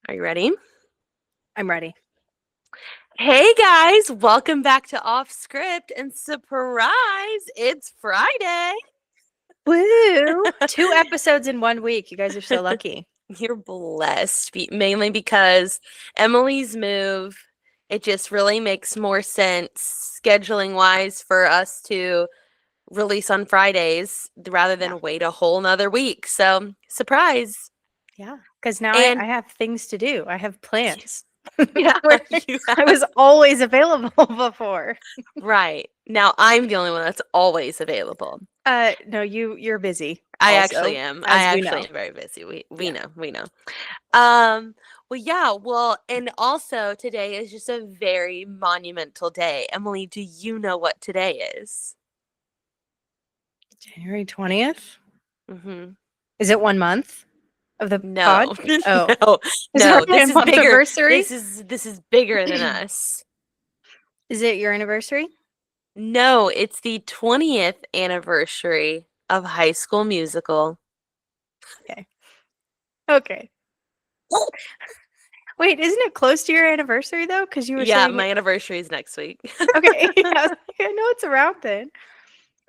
Are you ready? I'm ready. Hey guys, welcome back to Off Script and surprise, it's Friday. Woo! 2 episodes in 1 week. You guys are so lucky. You're blessed, mainly because Emily's move, it just really makes more sense scheduling wise for us to release on Fridays rather Yeah. than wait a whole nother week. So, surprise. Yeah. Because now I And have things to do. I have plans. yeah, Where you I have was always available before. right. Now I'm the only one that's always available. No, you're busy I actually also, am. I as we actually know. am very busy. We Yeah. know. We know. Um, well, yeah, well, and also today is just a very monumental day. Emily, do you know what today is? January 20th? Mm-hmm. Is it 1 month of the pod? No, Oh, no, is our no. This is 1 month bigger. anniversary? This is bigger than us. Is it your anniversary? No, it's the 20th anniversary of High School Musical. Okay. Okay. Wait, isn't it close to your anniversary though? Because you were Yeah, saying my anniversary is next week. okay. Yeah, I was like, I know it's around then.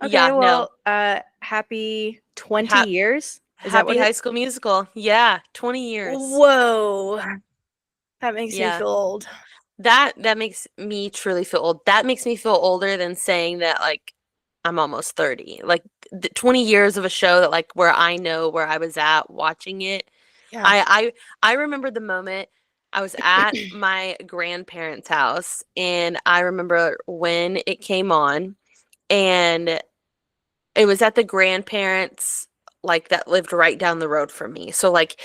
Okay, Yeah, no. well, happy 20 Ha- years. Is that what Happy it High School Musical. Yeah, 20 years. Whoa. That makes me Yeah. feel old. That makes me truly feel old. That makes me feel older than saying that like I'm almost 30. Like 20 years of a show that like where I know where I was at watching it. Yeah. I remember the moment I was at my grandparents' house and I remember when it came on and it was at the grandparents like that lived right down the road from me. So like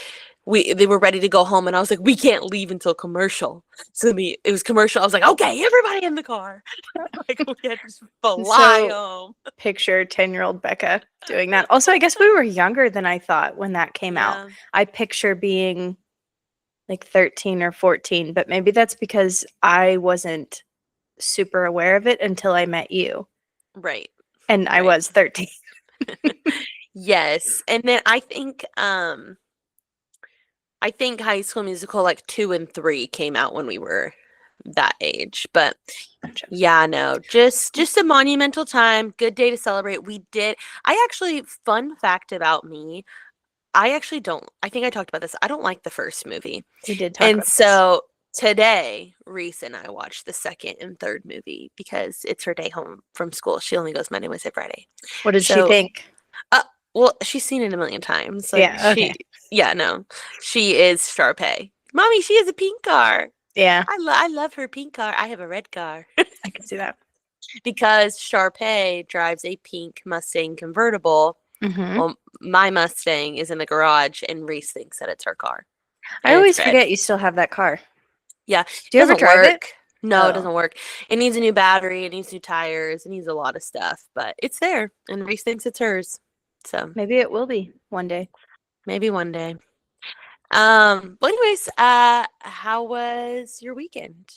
they were ready to go home and I was like, we can't leave until commercial. So it was commercial. I was like, okay, everybody in the car. Like we had to fly So home. picture 10-year-old Becca doing that. Also, I guess we were younger than I thought when that came out. Yeah. I picture being like 13 or 14, but maybe that's because I wasn't super aware of it until I met you. Right. And I Right. was 13. Yes. And then I think High School Musical like 2 and 3 came out when we were that age. But Gotcha. yeah, no, just a monumental time, good day to celebrate. We did. I actually fun fact about me, I actually don't. I think I talked about this. I don't like the first movie. We did talk And about this. so today, Reese and I watched the second and third movie because it's her day home from school. She only goes Monday, Wednesday, Friday. What did she So, think? uh, well, she's seen it a million times. Like Yeah, okay. yeah, no, she is Sharpay. Mommy, she has a pink car. Yeah, I love her pink car. I have a red car I can see that. because Sharpay drives a pink Mustang convertible. Mhm. Well, my Mustang is in the garage, and Reese thinks that it's her car, I and it's always red. forget you still have that car. Yeah, Do it you ever doesn't drive it? work. No, it Oh, doesn't work. It needs a new battery, it needs new tires, it needs a lot of stuff, but it's there, and Reese thinks it's hers. So maybe it will be one day. maybe one day. Well, anyways, how was your weekend?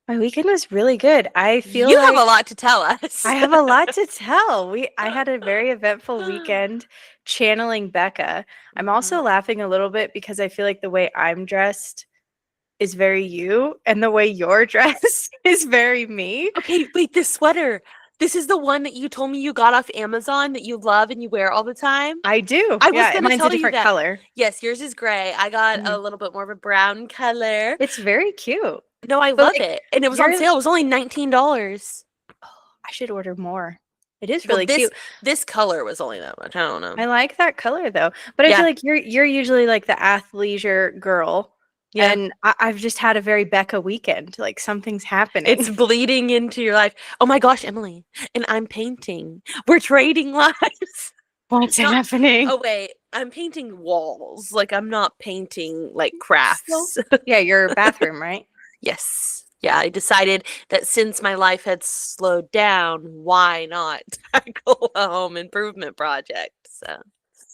My weekend was really good. I feel You have a like lot to tell I us. have a lot to tell. I had a very eventful weekend channeling Becca. I'm Mhm. also laughing a little bit because I feel like the way I'm dressed is very you, and the way you're dressed is very me. Okay, wait, this sweater. This is the one that you told me you got off Amazon that you love and you wear all the time? I do. I was Yeah, gonna mine's a tell you different that. color. Yes, yours is gray. I got a Mhm. little bit more of a brown color. It's very cute. No, I But love like it. And it was on you're sale. It was only $19. oh, I should order more. It is Well, really this cute. this color was only that much. I don't know. I like that color though, but I feel Yeah. like you're usually like the athleisure girl, Yeah. and I've just had a very Becca weekend. Like something's It's happening. bleeding into your life. Oh my gosh, Emily. And I'm painting. We're trading lives. What's Not happening? oh wait, I'm painting walls. Like I'm not painting like So, crafts. yeah, your bathroom, right? Yes. Yeah, I decided that since my life had slowed down, why not tackle a home improvement project? So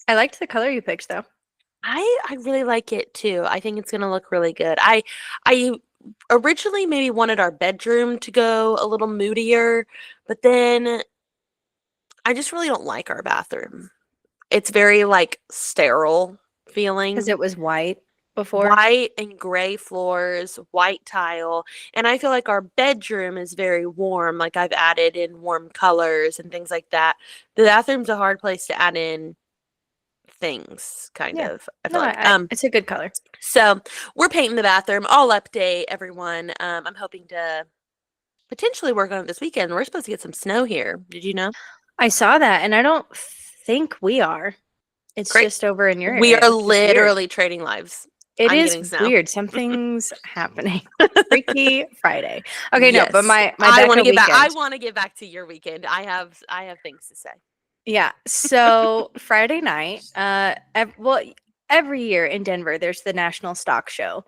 I liked the color you picked though. I really like it too. I think it's gonna look really good. I originally maybe wanted our bedroom to go a little moodier, but then I just really don't like our bathroom. It's very like sterile Because feeling. it was white before. white and gray floors, white tile, and I feel like our bedroom is very warm. Like I've added in warm colors and things like that. The bathroom's a hard place to add in things, kind Yeah. of. I No, feel like. it's a good color. So we're painting the bathroom. I'll update everyone. I'm hoping to potentially work on it this weekend. We're supposed to get some snow here. Did you know? I saw that, and I don't think we are. It's Great. just over in your We area, are which is weird. literally trading lives. It I'm is getting snow. weird. Something's happening. Freaky Friday. Okay, no, but Yes. my I want Becca to get back. I weekend. want to get back to your weekend. I have things to say. Yeah. So Friday night, well, every year in Denver, there's the National Stock Show,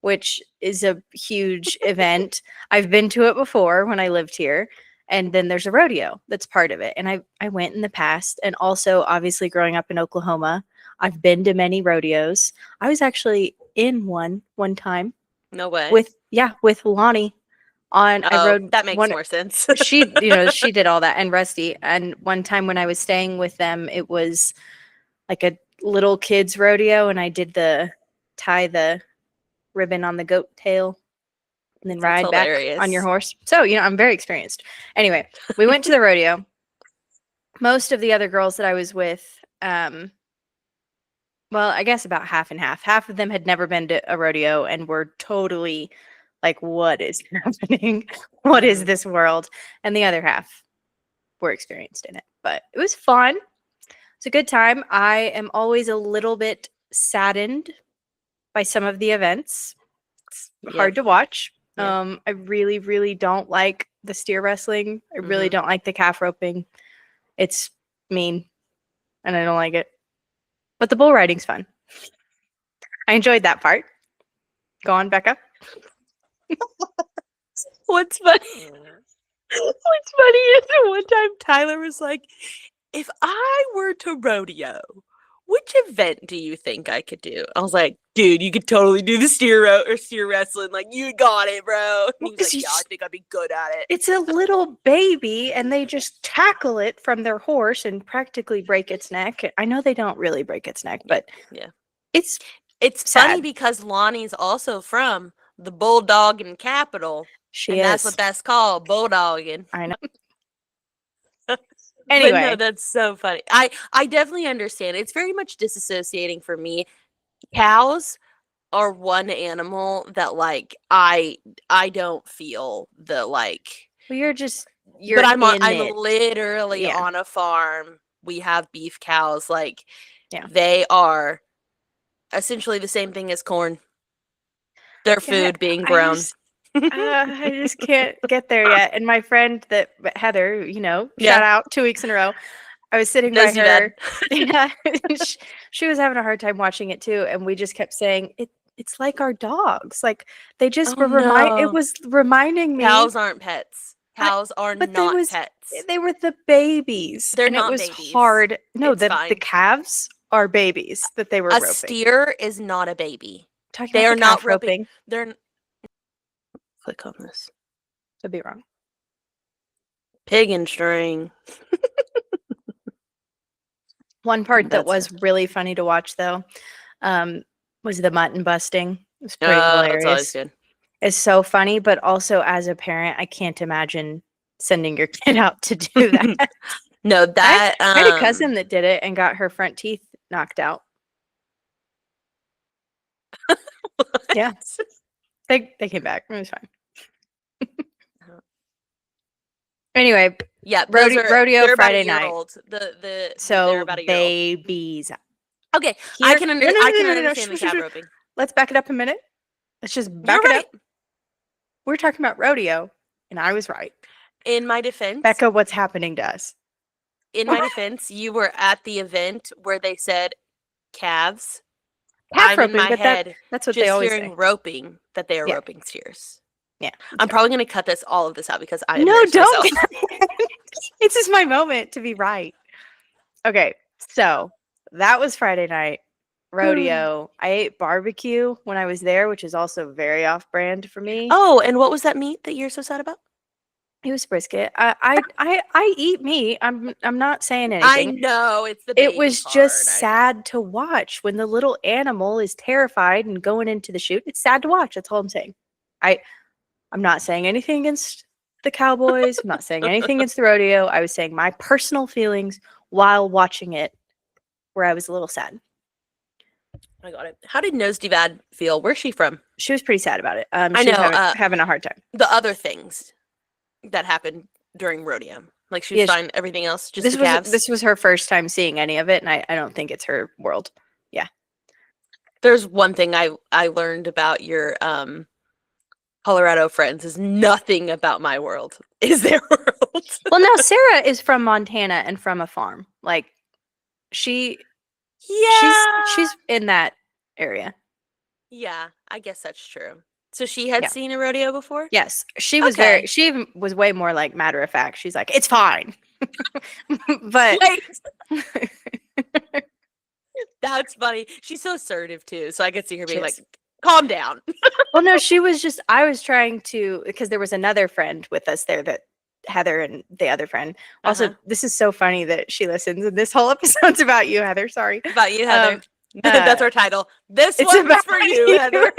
which is a huge event. I've been to it before when I lived here. And then there's a rodeo that's part of it. And I went in the past. And also, obviously, growing up in Oklahoma, I've been to many rodeos. I was actually in one time No way. with Lonnie on I rode that makes one more sense. she she did all that, and Rusty. And one time when I was staying with them, it was like a little kids rodeo, and I did tie the ribbon on the goat tail and then That's ride back on hilarious. your horse. So, I'm very experienced. Anyway, we went to the rodeo. Most of the other girls that I was with, well, I guess about half and half. Half of them had never been to a rodeo and were totally like, what is happening? What is this world? And the other half were experienced in it. But it was fun. It's a good time. I am always a little bit saddened by some of the events. It's hard to watch. Yeah. I really, really don't like the steer wrestling. I really don't like the calf roping. It's mean, and I don't like it. But the bull riding's fun. I enjoyed that part. Go on, Becca. What's funny? What's funny is one time Tyler was like, "If I were to rodeo, which event do you think I could do?" I was like, "Dude, you could totally do the steer wrestling. Like, you got it, bro." And he was like, "Yeah, I think I'd be good at it." It's a little baby, and they just tackle it from their horse and practically break its neck. I know they don't really break its neck, but yeah, it's funny sad. because Lonnie's also from the Bulldogging capital. She and is. that's what that's called, bulldogging. I know. Anyway, Anyway. no, that's so funny. I definitely understand. It's very much disassociating for me. Cows are one animal that like I don't feel the like. Well, you're But I'm in it. literally Yeah. on a farm. We have beef cows. Like, Yeah. they are essentially the same thing as corn. Their food being grown. I just can't get there yet. And my friend Heather, shout out 2 weeks in a row. I was sitting by her. Yeah, she was having a hard time watching it too, and we just kept saying it's like our dogs. Like they just were it was reminding me. Cows aren't pets. Cows are not pets. They were the babies. They're and not it was babies. hard. No, It's the fine. calves are babies that they were A roping. steer is not a baby. They are not roping. They're click on this. Could be wrong. Pig and string. One part that was really funny to watch though, was the mutton busting. It was pretty hilarious. That's always good. It's so funny, but also as a parent, I can't imagine sending your kid out to do that. No, that I had a cousin that did it and got her front teeth knocked out. Yeah, they came back. It was fine. Anyway, yeah, rodeo Friday night. They're about a year babies. Old. Okay, I can understand the calf roping. Let's back it up a minute. Let's just back it up. We're talking about rodeo, and I was right. In my defense, Becca, what's happening to us? In my defense, you were at the event where they said calves. Calf roping, in my but head, that's what just they always hearing say. Roping, that they are roping steers. Yeah, I'm probably going to cut all of this out because I don't. This is my moment to be right. Okay, so that was Friday night rodeo. I ate barbecue when I was there, which is also very off-brand for me. Oh, and what was that meat that you're so sad about? It was brisket. I eat meat. I'm not saying I anything. know it's the It baby was part. just I know. sad to watch when the little animal is terrified and going into the chute. It's sad to watch. That's all I'm saying. I'm not saying anything against the Cowboys. I'm not saying anything against the rodeo. I was saying my personal feelings while watching it, where I was a little sad. I got it. How did Nosy Vad feel? Where's she from? She was pretty sad about it. I She was know, having a hard time. The other things that happened during rodeo. Like she was fine. Everything else, just the calves. This was her first time seeing any of it, and I don't think it's her world. Yeah. There's one thing I learned about your Colorado friends is nothing about my world is their world. Well, now Sarah is from Montana and from a farm. Like she's in that area. Yeah, I guess that's true. So she had seen a rodeo before? Yes. She was she even was way more like matter of fact. She's like, it's fine. But that's funny. She's so assertive too. So I could see her being like, calm down. Well, no, she was just, I was trying to, because there was another friend with us there, that Heather and the other friend. Also, this is so funny that she listens, and this whole episode's about you, Heather. Sorry. About you, Heather. That's our title. This one's for you, Heather.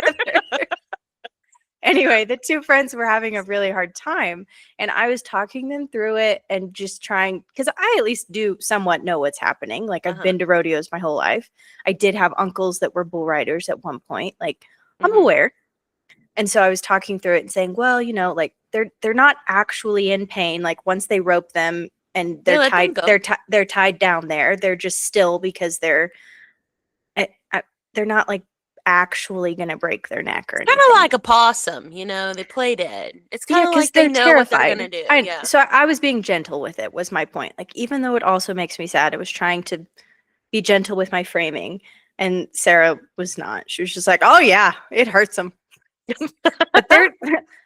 Anyway, the two friends were having a really hard time, and I was talking them through it and just trying, because I at least do somewhat know what's happening. Like, I've been to rodeos my whole life. I did have uncles that were bull riders at one point. Like, I'm aware. And so I was talking through it and saying, well, you know, like they're not actually in pain. Like once they rope them and they're they're tied down there. They're just still because they're not like actually going to break their neck or anything. Kind of like a possum, you know, they play dead. It's kind of like they know terrified. What they're going to do. So I was being gentle with it was my point. Like, even though it also makes me sad, I was trying to be gentle with my framing. And Sarah was not. She was just like, oh yeah, it hurts them. But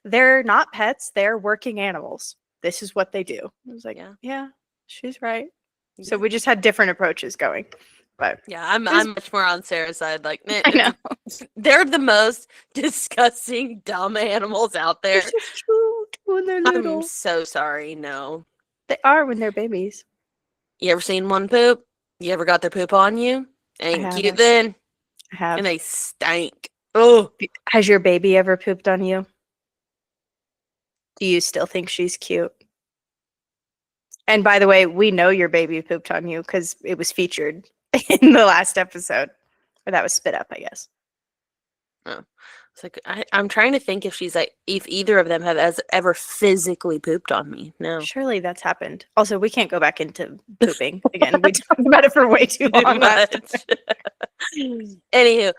they're not pets. They're working animals. This is what they do. I was like, yeah, she's right. So we just had different approaches going. But yeah, I'm much more on Sarah's side. Like, I know. They're the most disgusting, dumb animals out there. They're so cute when they're little. I'm so sorry. No, they are when they're babies. You ever seen one poop? You ever got their poop on you? Ain't cute then. I have. And they stink. Oh, has your baby ever pooped on you? Do you still think she's cute? And by the way, we know your baby pooped on you because it was featured in the last episode. Or that was spit up, I guess. Oh. It's like I'm trying to think if either of them have ever physically pooped on me. No. Surely that's happened. Also, we can't go back into pooping again. We talked about it for way too long. Anywho,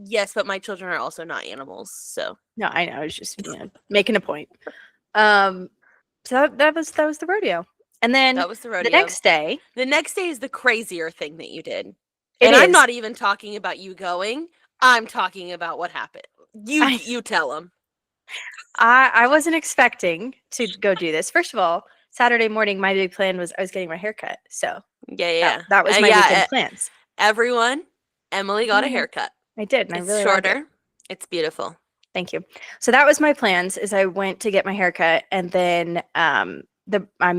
yes, but my children are also not animals, so no, I know. I was just making a point. So that was the rodeo, and then that was the rodeo. The next day is the crazier thing that you did, and I'm not even talking about you going. I'm talking about what happened. You tell them. I wasn't expecting to go do this. First of all, Saturday morning, my big plan was I was getting my hair cut. So yeah, that was my weekend plans. Everyone, Emily got a haircut. I did, and it's I really shorter. Like it. It's beautiful. Thank you. So that was my plans. Is I went to get my haircut, and then I'm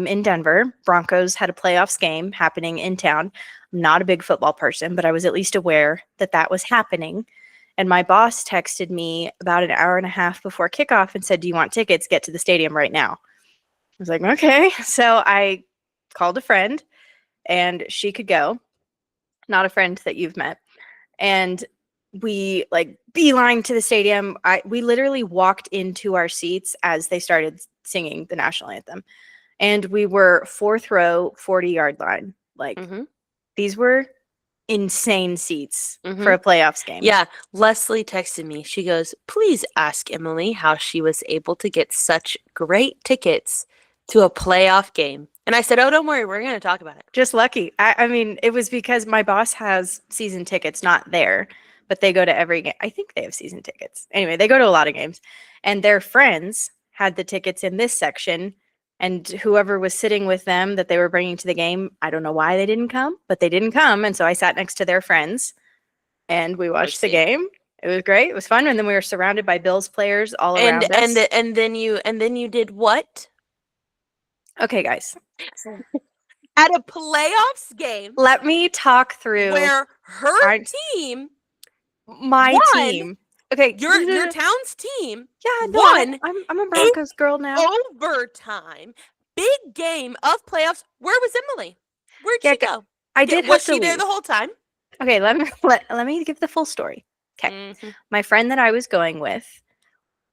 in Denver. Broncos had a playoffs game happening in town. I'm not a big football person, but I was at least aware that was happening. And my boss texted me about an hour and a half before kickoff and said, "Do you want tickets? Get to the stadium right now." I was like, "Okay." So I called a friend, and she could go. Not a friend that you've met. And we beeline to the stadium. We literally walked into our seats as they started singing the national anthem. And we were 4th row, 40-yard line. These were insane seats for a playoffs game. Yeah. Leslie texted me. She goes, "Please ask Emily how she was able to get such great tickets to a playoff game." And I said, "Oh, don't worry. We're going to talk about it." Just lucky. I mean, it was because my boss has season tickets, not there, but they go to every game. I think they have season tickets. Anyway, they go to a lot of games. And their friends had the tickets in this section. And whoever was sitting with them that they were bringing to the game, I don't know why they didn't come, but they didn't come. And so I sat next to their friends and we watched the game. It was great. It was fun, and then we were surrounded by Bills players all And around us. and then you did what? Okay, guys, At a playoffs game let me talk through where her our- team, my won team. Okay, your town's team, yeah, no, won I'm a Broncos girl now. overtime, big game of playoffs. Where was Emily? Where'd Yeah, she go? I did Was have to she there leave. the whole time? Okay, let me give the full story. Okay, Mhm. my friend that I was going with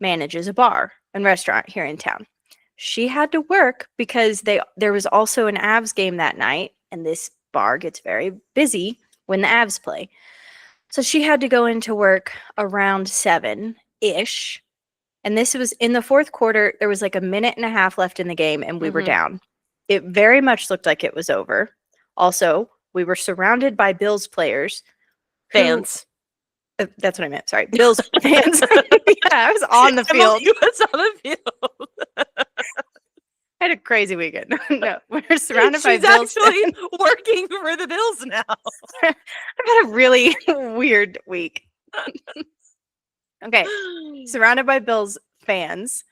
manages a bar and restaurant here in town. She had to work because there was also an Avs game that night, and this bar gets very busy when the Avs play. So she had to go into work around 7-ish. And this was in the fourth quarter. There was like a minute and a half left in the game, and we were Mhm. down. It very much looked like it was over. Also, we were surrounded by Bills players. Fans. That's what I meant. Sorry. Bills fans. Yeah, I was on the field. Emily was on the field. I had a crazy weekend. No, we were surrounded by She's Bills. actually working for the Bills now. I've had a really weird week. Okay. Surrounded by Bills fans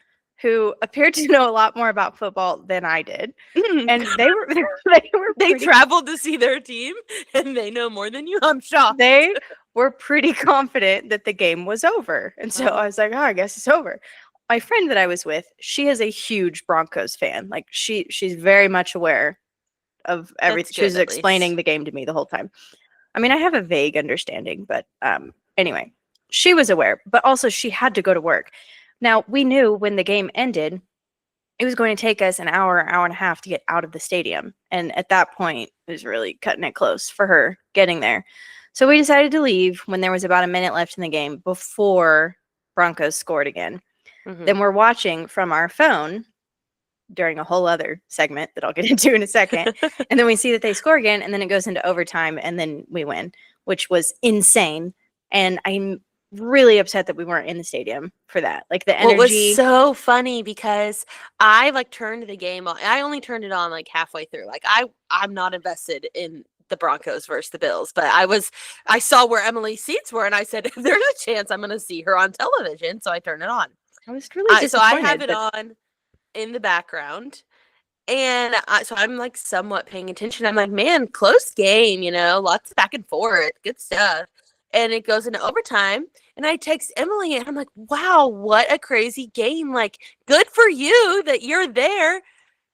who appeared to know a lot more about football than I did. And they were They pretty, traveled to see their team and they know more than you. I'm shocked. they were pretty confident that the game was over. And so I was like, oh, I guess it's over. My friend that I was with, she is a huge Broncos fan. Like she's very much aware of everything. She good, was at explaining least. the game to me the whole time. I mean, I have a vague understanding, but anyway, she was aware, but also she had to go to work. Now, we knew when the game ended, it was going to take us an hour and a half to get out of the stadium. And at that point, it was really cutting it close for her getting there. So we decided to leave when there was about a minute left in the game before Broncos scored again. Mhm. Then we're watching from our phone during a whole other segment that I'll get into in a second. And then we see that they score again, and then it goes into overtime, and then we win, which was insane. And I'm really upset that we weren't in the stadium for that. Like the Well, it energy. was so funny because I like turned the game on. I only turned it on like halfway through. Like I'm not invested in the Broncos versus the Bills, but I saw where Emily's seats were and I said, if there's a chance I'm going to see her on television. So I turned it on. I was really So I disappointed. have it on in the background. And so I'm like somewhat paying attention. I'm like, man, close game, lots of back and forth, good stuff. And it goes into overtime. And I text Emily and I'm like, wow, what a crazy game. Like, good for you that you're there.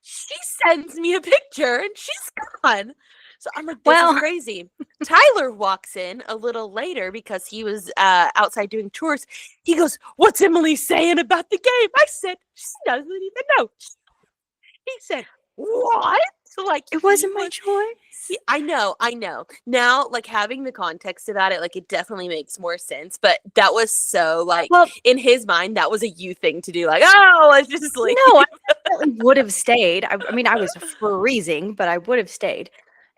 She sends me a picture and she's gone. So I'm like, this is crazy. Tyler walks in a little later because he was outside doing tours. He goes, what's Emily saying about the game? I said, she doesn't even know. He said, what? Like, it wasn't my choice. I know. Now, like, having the context about it, like, it definitely makes more sense. But that was so, like, in his mind, that was a you thing to do. Like, oh, let's just leave. No, I would have stayed. I mean, I was freezing, but I would have stayed.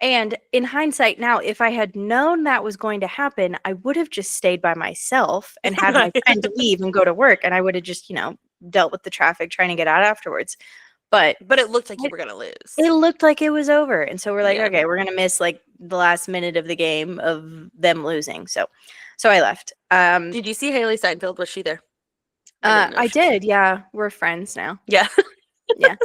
And in hindsight now, if I had known that was going to happen, I would have just stayed by myself and had my friend leave and go to work. And I would have just, dealt with the traffic trying to get out afterwards. But it looked like you were going to lose. It looked like it was over. And so we're like, okay, we're going to miss like the last minute of the game of them losing. So I left. Did you see Haley Steinfeld? Was she there? I did. Yeah. We're friends now. Yeah. Yeah.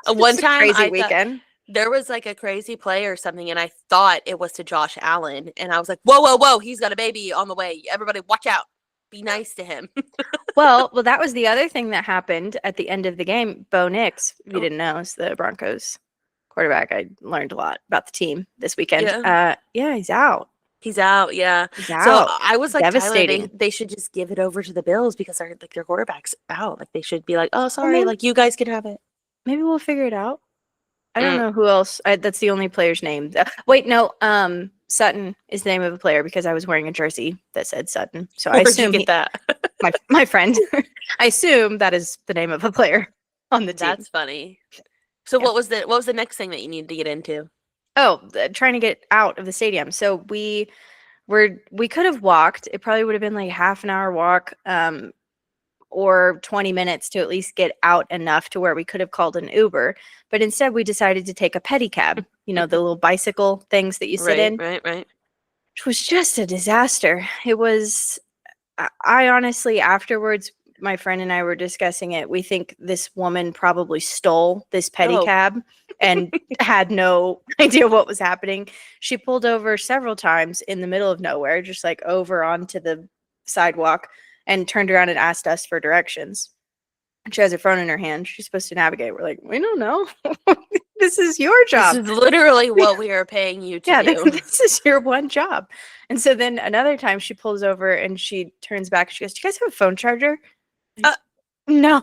One time crazy weekend. There was like a crazy play or something, and I thought it was to Josh Allen. And I was like, whoa, he's got a baby on the way. Everybody watch out. Be nice to him. well, that was the other thing that happened at the end of the game. Bo Nix, if you didn't know, is the Broncos quarterback. I learned a lot about the team this weekend. Yeah, he's out. He's out, yeah. He's out. So I was like, devastating. Tyler, they should just give it over to the Bills because their quarterback's out. Like they should be like, oh, sorry, like you guys can have it. Maybe we'll figure it out. I don't know who else. That's the only player's name. Wait, no. Sutton is the name of a player because I was wearing a jersey that said Sutton. So I assume you get that. my friend. I assume that is the name of a player on the team. That's funny. So what was the next thing that you needed to get into? Oh, trying to get out of the stadium. So we could have walked. It probably would have been like half an hour walk, or 20 minutes to at least get out enough to where we could have called an Uber. But instead we decided to take a pedicab, the little bicycle things that you sit in. Right. which was just a disaster. It was, I honestly, afterwards, my friend and I were discussing it. We think this woman probably stole this Oh, pedicab and had no idea what was happening. She pulled over several times in the middle of nowhere, just like over onto the sidewalk, and turned around and asked us for directions. She has her phone in her hand. She's supposed to navigate. We're like, we don't know. This is your this job. is literally what we are paying you to Yeah, do. this is your one job. And so then another time she pulls over and she turns back and she goes, "Do you guys have a phone charger?" Uh, No.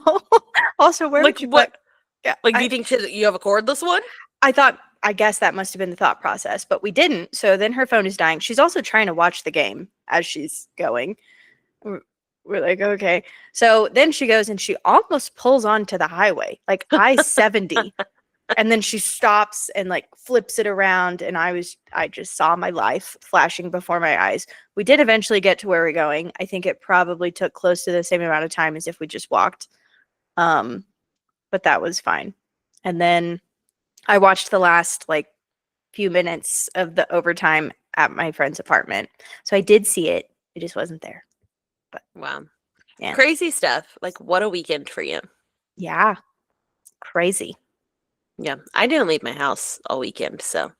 Also, where like would you what? put? Yeah, Like, do you think you have a cordless one? I thought, I guess that must have been the thought process, but we didn't. So then her phone is dying. She's also trying to watch the game as she's going. We're like, okay. So then she goes and she almost pulls onto the highway, like I-70. And then she stops and like flips it around. And I just saw my life flashing before my eyes. We did eventually get to where we're going. I think it probably took close to the same amount of time as if we just walked. But that was fine. And then I watched the last like few minutes of the overtime at my friend's apartment. So I did see it. It just wasn't there. Wow. Yeah. Crazy stuff. Like, what a weekend for you. Yeah. Crazy. Yeah. I didn't leave my house all weekend, so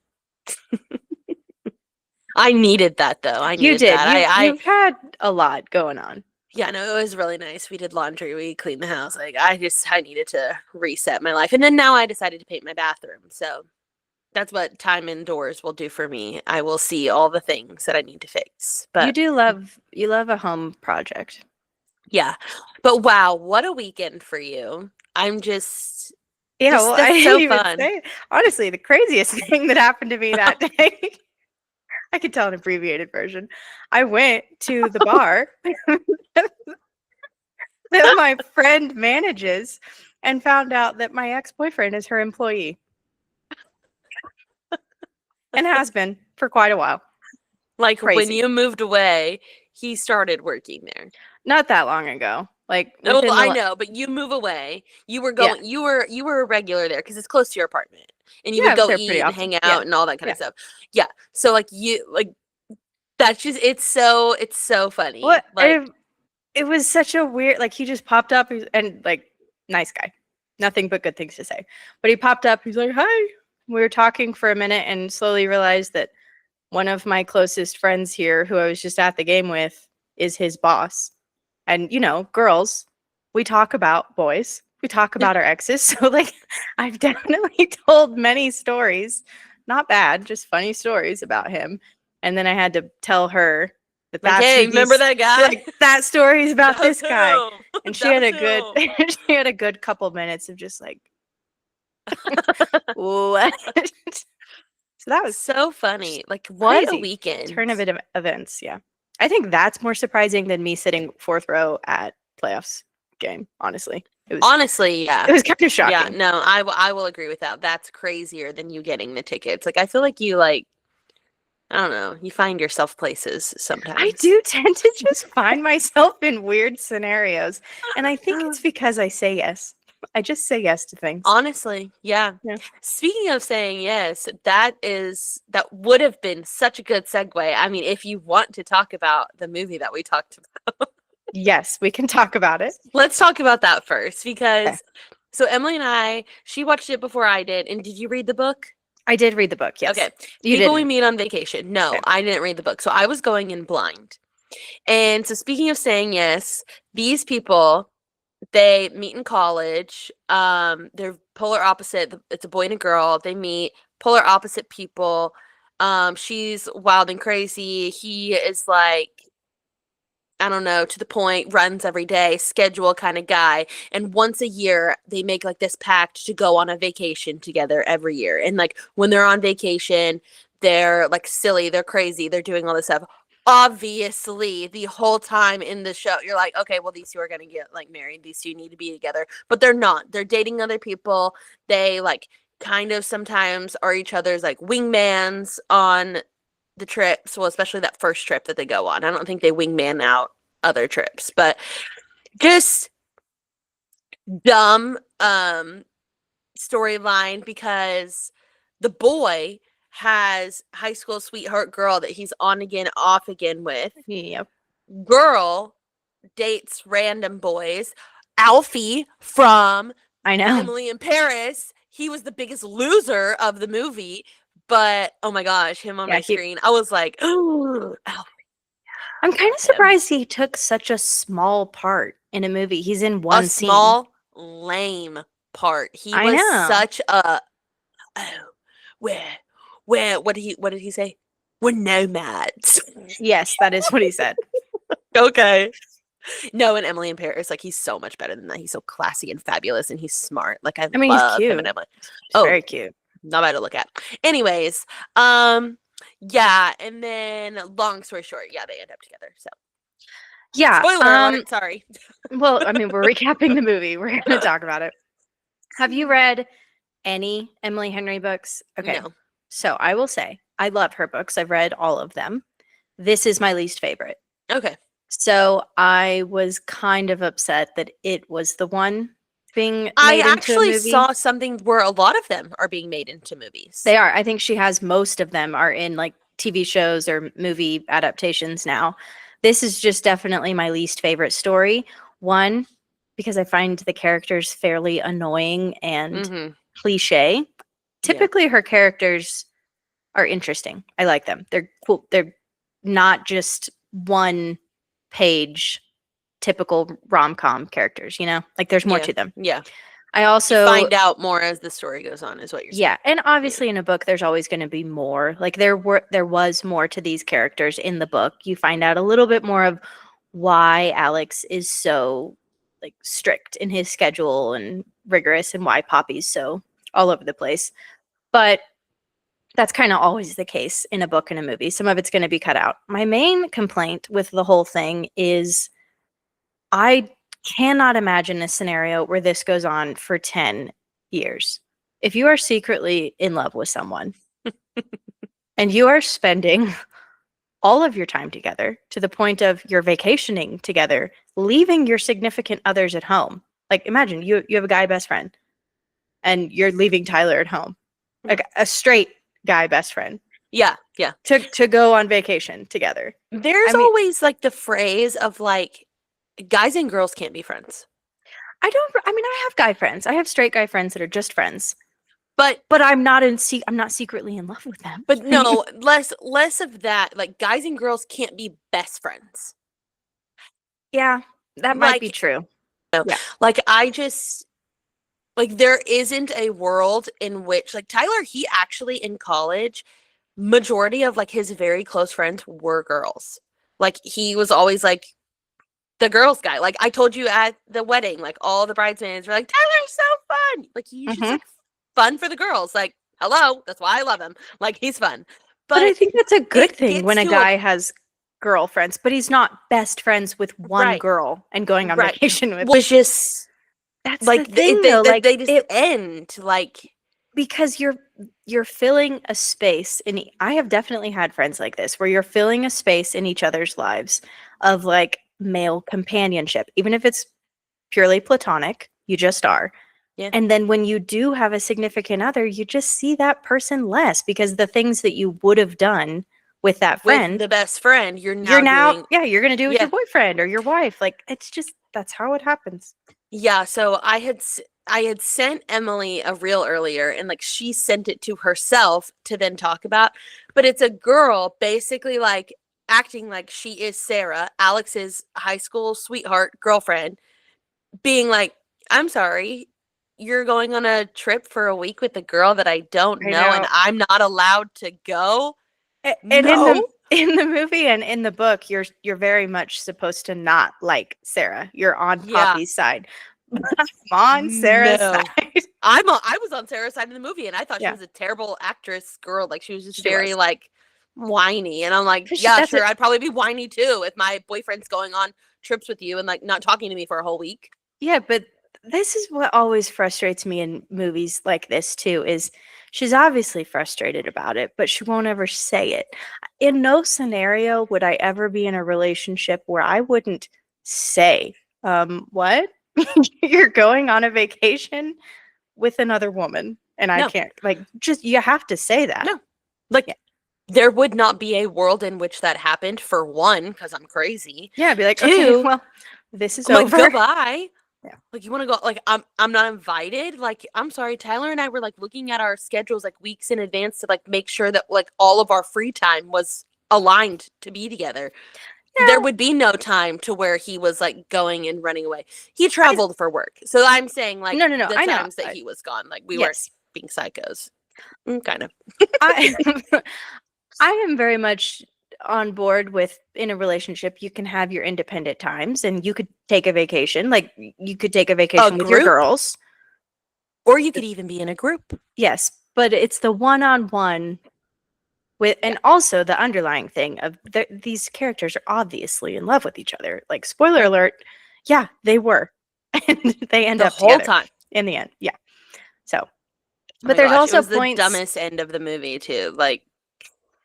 I needed that though. I You needed did. that. You've had a lot going on. Yeah, no, it was really nice. We did laundry, we cleaned the house. Like I needed to reset my life. And then now I decided to paint my bathroom. So that's what time indoors will do for me. I will see all the things that I need to fix. But You love a home project. yeah. But wow, what a weekend for you. I'm just Yeah, well, I that's didn't so even fun. say. Honestly, the craziest thing that happened to me that day, I could tell an abbreviated version. I went to the bar that my friend manages and found out that my ex-boyfriend is her employee and has been for quite a while. Like when Crazy. you moved away, he started working there. Not that long ago. Like No, within I the know, but you move away. You were yeah. going. You were a regular there because it's close to your apartment, and you Yeah, I would was go there eat pretty and often. hang out Yeah. and all that kind Yeah. of stuff. Yeah. So like you like that's just it's so funny. What Like it was such a weird like he just popped up and like nice guy. Nothing but good things to say. But he popped up, he's like, "Hi." We were talking for a minute and slowly realized that one of my closest friends here who I was just at the game with is his boss. And you know, girls, we talk about boys. We talk about our exes. So like I've definitely told many stories, not bad, just funny stories about him. And then I had to tell her that like, that's hey, who remember these that guy? like that story is about That was this guy. him. And she That had was a good him. she had a good couple minutes of just like what? So that was So funny. Like what a crazy weekend. turn of events. Yeah, I think that's more surprising than me sitting fourth row at playoffs game. Honestly, Honestly, yeah. it was kind of shocking. Yeah, no, I will agree with that. That's crazier than you getting the tickets. Like I feel like you like I don't know, you find yourself places sometimes. I do tend to just find myself in weird scenarios, and I think it's because I say yes. I just say yes to things. Honestly, yeah. Yeah. Speaking of saying yes, that would have been such a good segue. I mean, if you want to talk about the movie that we talked about. Yes, we can talk about it. Let's talk about that first because Okay. so Emily and she watched it before I did. And did you read the book? I did read the book. Yes. Okay. You People we didn't. meet on vacation. No, Okay. I didn't read the book. So I was going in blind. And so speaking of saying yes, these people they meet in college. They're polar opposite. It's a boy and a girl. They meet polar opposite people. She's wild and crazy. He is like, I don't know, to the point, runs every day, schedule kind of guy. And once a year, they make like this pact to go on a vacation together every year. And like when they're on vacation, they're like silly, they're crazy, they're doing all this stuff. Obviously, the whole time in the show, you're like, okay, well, these two are going to get like married. These two need to be together. But they're not. They're dating other people. They like kind of sometimes are each other's like wingmans on the trips, well, especially that first trip that they go on. I don't think they wingman out other trips, but just dumb storyline because the boy has high school sweetheart girl that he's on again, off again with. Yep. Girl dates random boys. Alfie from I know. Emily in Paris, he was the biggest loser of the movie, but oh my gosh, him on Yeah, my screen, I was like, oh, Alfie. I'm kind of him. surprised he took such a small part in a movie. He's in one A scene. small, lame part. He I was know. such a what did he say? We're nomads. Yes, that is what he said. Okay. No, and Emily in Paris, like he's so much better than that. He's so classy and fabulous, and he's smart. Like I mean, he's love him cute. and Emily. He's Oh, very cute. not bad to look at. Anyways, yeah, and then long story short, yeah, they end up together. So Yeah. spoiler alert, sorry. Well, I mean, we're recapping the movie. We're going to talk about it. Have you read any Emily Henry books? Okay. No. So I will say I love her books. I've read all of them. This is my least favorite. Okay. So I was kind of upset that it was the one being made I into a actually movie. saw something where a lot of them are being made into movies. They are. I think she has most of them are in like TV shows or movie adaptations now. This is just definitely my least favorite story. One, because I find the characters fairly annoying and cliche. Typically, her characters are interesting. I like them. They're cool. They're not just one page typical rom-com characters, you know? Like there's more to them. Yeah. I also find out more as the story goes on, is what you're saying. Yeah, and obviously in a book there's always going to be more. Like there was more to these characters in the book. You find out a little bit more of why Alex is so like strict in his schedule and rigorous, and why Poppy's so all over the place. But that's kind of always the case in a book and a movie. Some of it's going to be cut out. My main complaint with the whole thing is I cannot imagine a scenario where this goes on for 10 years. If you are secretly in love with someone and you are spending all of your time together to the point of you're vacationing together, leaving your significant others at home. Like imagine you have a guy best friend and you're leaving Tyler at home. Like a straight guy best friend. Yeah. To go on vacation together. There's always like the phrase of like guys and girls can't be friends. I have guy friends. I have straight guy friends that are just friends. But I'm not secretly in love with them. But no, less of that. Like guys and girls can't be best friends. Yeah, that might be true. No, yeah. Like I just like there isn't a world in which like Tyler, he actually in college, majority of like his very close friends were girls. Like he was always like the girls guy. Like I told you at the wedding, like all the bridesmaids were like, Tyler's so fun. Like he's just like fun for the girls. Like, hello, that's why I love him. Like he's fun. But I think that's a good thing when a guy has girlfriends, but he's not best friends with one girl and going on vacation with. Which just that's like the thing, though. Like they just end like because you're filling a space in. I have definitely had friends like this where you're filling a space in each other's lives of like male companionship, even if it's purely platonic. You just are. Yeah. And then when you do have a significant other, you just see that person less because the things that you would have done with that friend, with the best friend, you're now doing, you're going to do with your boyfriend or your wife. Like it's just, that's how it happens. Yeah. So I had sent Emily a reel earlier and like she sent it to herself to then talk about, but it's a girl basically like acting like she is Sarah, Alex's high school sweetheart girlfriend, being like, I'm sorry, you're going on a trip for a week with a girl that I don't know and I'm not allowed to go. And in the movie and in the book, you're very much supposed to not like Sarah. You're on Poppy's side. I'm on Sarah's side. I was on Sarah's side in the movie and I thought she was a terrible actress girl. Like she was just very like whiny. And I'm like, yeah, sure, I'd probably be whiny too if my boyfriend's going on trips with you and like not talking to me for a whole week. Yeah, but this is what always frustrates me in movies like this too, is she's obviously frustrated about it, but she won't ever say it. In no scenario would I ever be in a relationship where I wouldn't say, what? You're going on a vacation with another woman and I can't, like, just, you have to say that. No. Like, Yeah. there would not be a world in which that happened, for one, because I'm crazy. Yeah, I'd be like, okay, Two, well, this is I'm like, over. goodbye. Yeah. Like, you want to go? Like, I'm not invited. Like, I'm sorry. Tyler and I were like looking at our schedules like weeks in advance to like make sure that like all of our free time was aligned to be together. There Yeah, would be no time to where he was like going and running away. He I, traveled for work. So I'm saying like no, the I know. times that he was gone, like we weren't Yes, being psychos. Kind of. I I am very much on board with in a relationship you can have your independent times and you could take a vacation. Like you could take a A vacation with your group, girls. or you could even be in a group. Yes, but it's the one-on-one with Yeah. and also the underlying thing of these characters are obviously in love with each other. Like spoiler Yeah. alert, yeah, they were. And they end The up whole together time. in the end. Yeah. So, Oh but my there's gosh, it also was the points. dumbest end of the movie too. Like,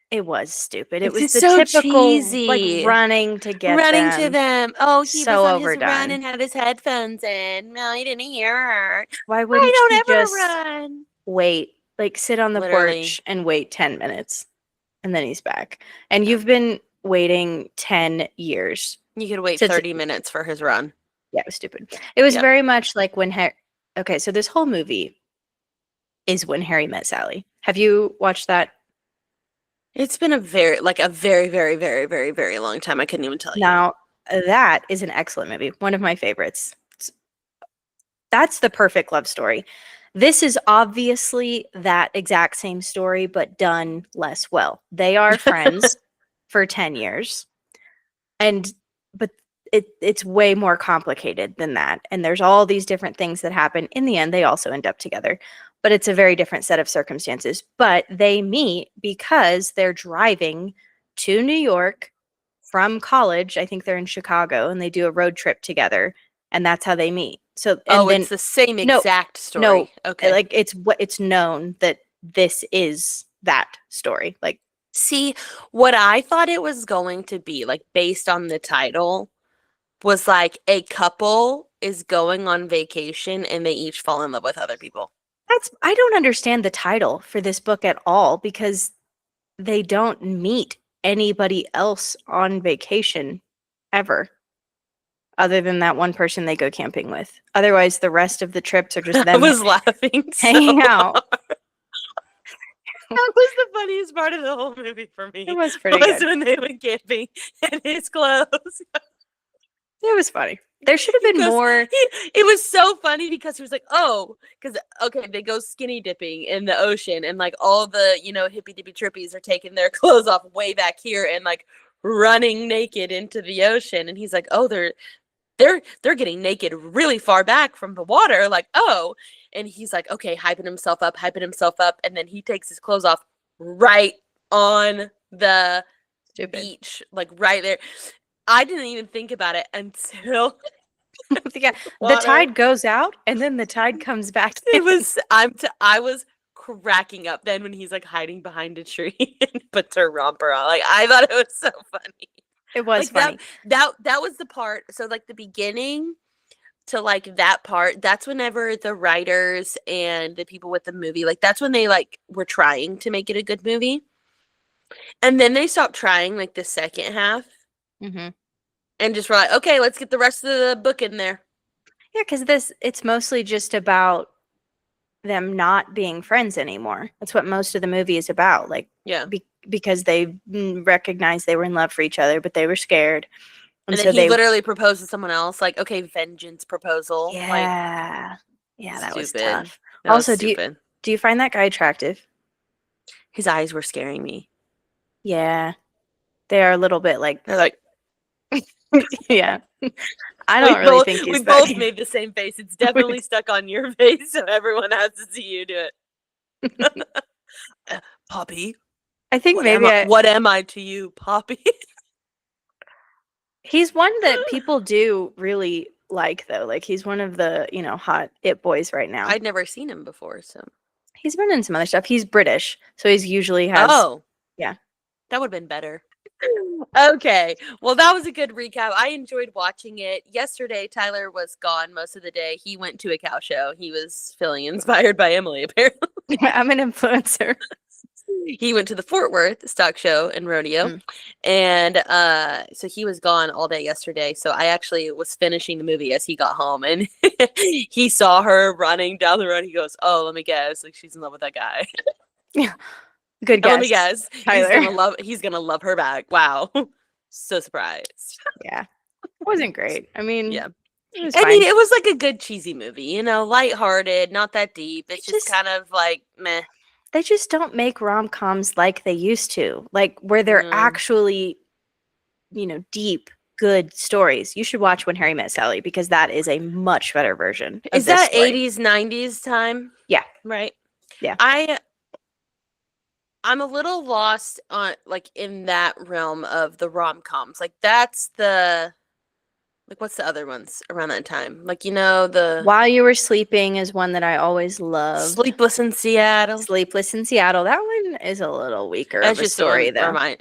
It was stupid. It it's was just the so typical like cheesy. running to get Running to them. them. Oh, he was So on his run overdone. and had his headphones in. No, he didn't hear her. Why I wouldn't don't she ever just run. wait, like sit on the Literally, porch and wait 10 minutes and then he's back? And you've been waiting 10 years you could wait to 30 minutes for his run. yeah, it was stupid. It was Yep. very much like when Harry okay, so this whole movie is When Harry Met Sally. Have you watched that? It's been a very, like a very, very, very, very, very long time. I couldn't even tell you. Now, that is an excellent movie. One of my favorites. That's the perfect love story. This is obviously that exact same story, but done less well. They are friends for 10 years. And but it's way more complicated than that. And there's all these different things that happen. In the end, they also end up together. But it's a very different set of circumstances. But they meet because they're driving to New York from college. I think they're in Chicago and they do a road trip together. And that's how they meet. So and Oh, then it's the same no, exact story. no, Okay. like it's known that this is that story. Like See, what I thought it was going to be, like based on the title, was like a couple is going on vacation and they each fall in love with other people. I don't understand the title for this book at all because they don't meet anybody else on vacation ever other than that one person they go camping with. Otherwise, the rest of the trips are just I them was laughing so hanging out. hard. That was the funniest part of the whole movie for me. It was pretty was good. when they went camping and his clothes. It was funny. There should have He been goes- more. It was so funny because he was like, oh, because, okay, they go skinny dipping in the ocean and like all the, hippy dippy trippies are taking their clothes off way back here and like running naked into the ocean. And he's like, oh, they're getting naked really far back from the water. Like, oh, and he's like, okay, hyping himself up. And then he takes his clothes off right on the Stupid. beach, like right there. I didn't even think about it until Yeah, the water. tide goes out and then the tide comes back. It was I was cracking up then when he's like hiding behind a tree and puts her romper on. Like I thought it was so funny. It was Like funny. that was the part. So like the beginning to like that part, that's whenever the writers and the people with the movie, like that's when they like were trying to make it a good movie. And then they stopped trying like the second half Mm-hmm. and just were like, okay, let's get the rest of the book in there. Yeah, because it's mostly just about them not being friends anymore. That's what most of the movie is about. Like, Yeah. because they recognized they were in love for each other, but they were scared, And so then he they. literally proposed to someone else, like, okay, vengeance proposal. Like, Yeah, yeah, that was stupid. tough. That was Also, stupid. do you find that guy attractive? His eyes were scaring me. Yeah, they are a little bit like. They're like, Yeah, I don't really think he's we that both good. made the same face. It's definitely stuck on your face, so everyone has to see you do it. Poppy, I think what maybe what am I to you, Poppy? he's one that people do really like, though. Like he's one of the hot it boys right now. I'd never seen him before, so. He's been in some other stuff. He's British, so he's usually has. Oh, yeah. That would have been better. Okay, well, that was a good recap. I enjoyed watching it. Yesterday, Tyler was gone most of the day. He went to a cow show. He was feeling inspired by Emily, apparently. I'm an influencer. he went to the Fort Worth stock show and rodeo. Mm. And so he was gone all day yesterday. So I actually was finishing the movie as he got home, and he saw her running down the road. He goes, "Oh, let me guess, like she's in love with that guy." Yeah. Good Let me guess, guess, Tyler. he's gonna love her back. Wow, so surprised. Yeah. Wasn't great. I mean, Yeah. it was I mean, fine. it was like a good cheesy movie, you know, lighthearted, not that deep. It's just Just kind of like meh. they just don't make rom-coms like they used to. Like where they're Mm. actually, deep, good stories. You should watch When Harry Met Sally because that is a much better version of Is this that story. 80s, 90s time? Yeah. Right. Yeah. I'm a little lost on like in that realm of the rom-coms. Like that's the like what's the other ones around that time? Like the While You Were Sleeping is one that I always loved. Sleepless in Seattle. Sleepless in Seattle. That one is a little weaker That's of a just the story one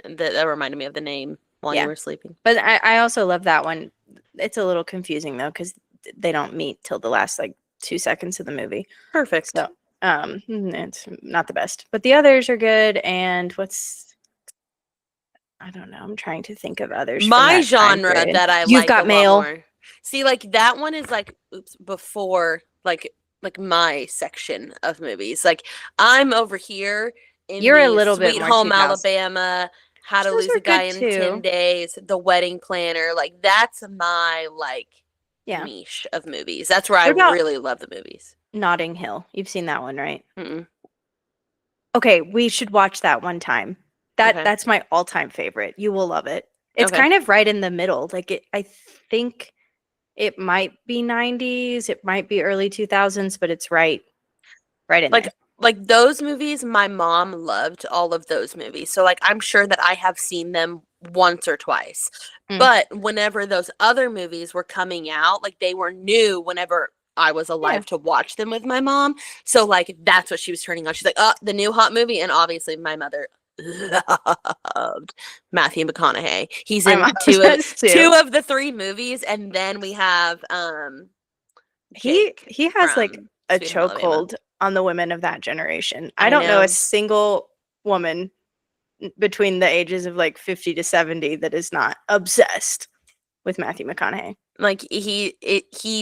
though. that reminded me of the name while you Yeah. were sleeping. But I also love that one. It's a little confusing though because they don't meet till the last like 2 seconds of the movie. Perfect. So it's not the best. But the others are good. And I don't know. I'm trying to think of others. From My that time genre period. that I You've like a Got lot Mail. more. See, like that one is like before like my section of movies. Like I'm over here in You're a the little bit Sweet more Home 2000. Alabama, How to Those Lose are a Guy good in 10 too. Days, The Wedding Planner. Like that's my like Yeah. niche of movies. That's where I What about really love the movies. Notting Hill? You've seen that one, right? Mm-mm. Okay, we should watch that one time. Okay. That's my all-time favorite. You will love it. It's Okay. kind of right in the middle. I think it might be 90s, it might be early 2000s, but it's right in Like there. like those movies, my mom loved all of those movies. So like I'm sure that I have seen them once or twice. Mm. But whenever those other movies were coming out, like they were new whenever I was alive to watch them with my mom. So like that's what she was turning on. She's like, "Oh, the new hot movie." And obviously my mother loved Matthew McConaughey. He's My in mom two does too. two of the three movies, and then we have He Jake has like from a Sweet Home Alabama. chokehold on the women of that generation. I I don't know know. a single woman between the ages of like 50 to 70 that is not obsessed with Matthew McConaughey. Like he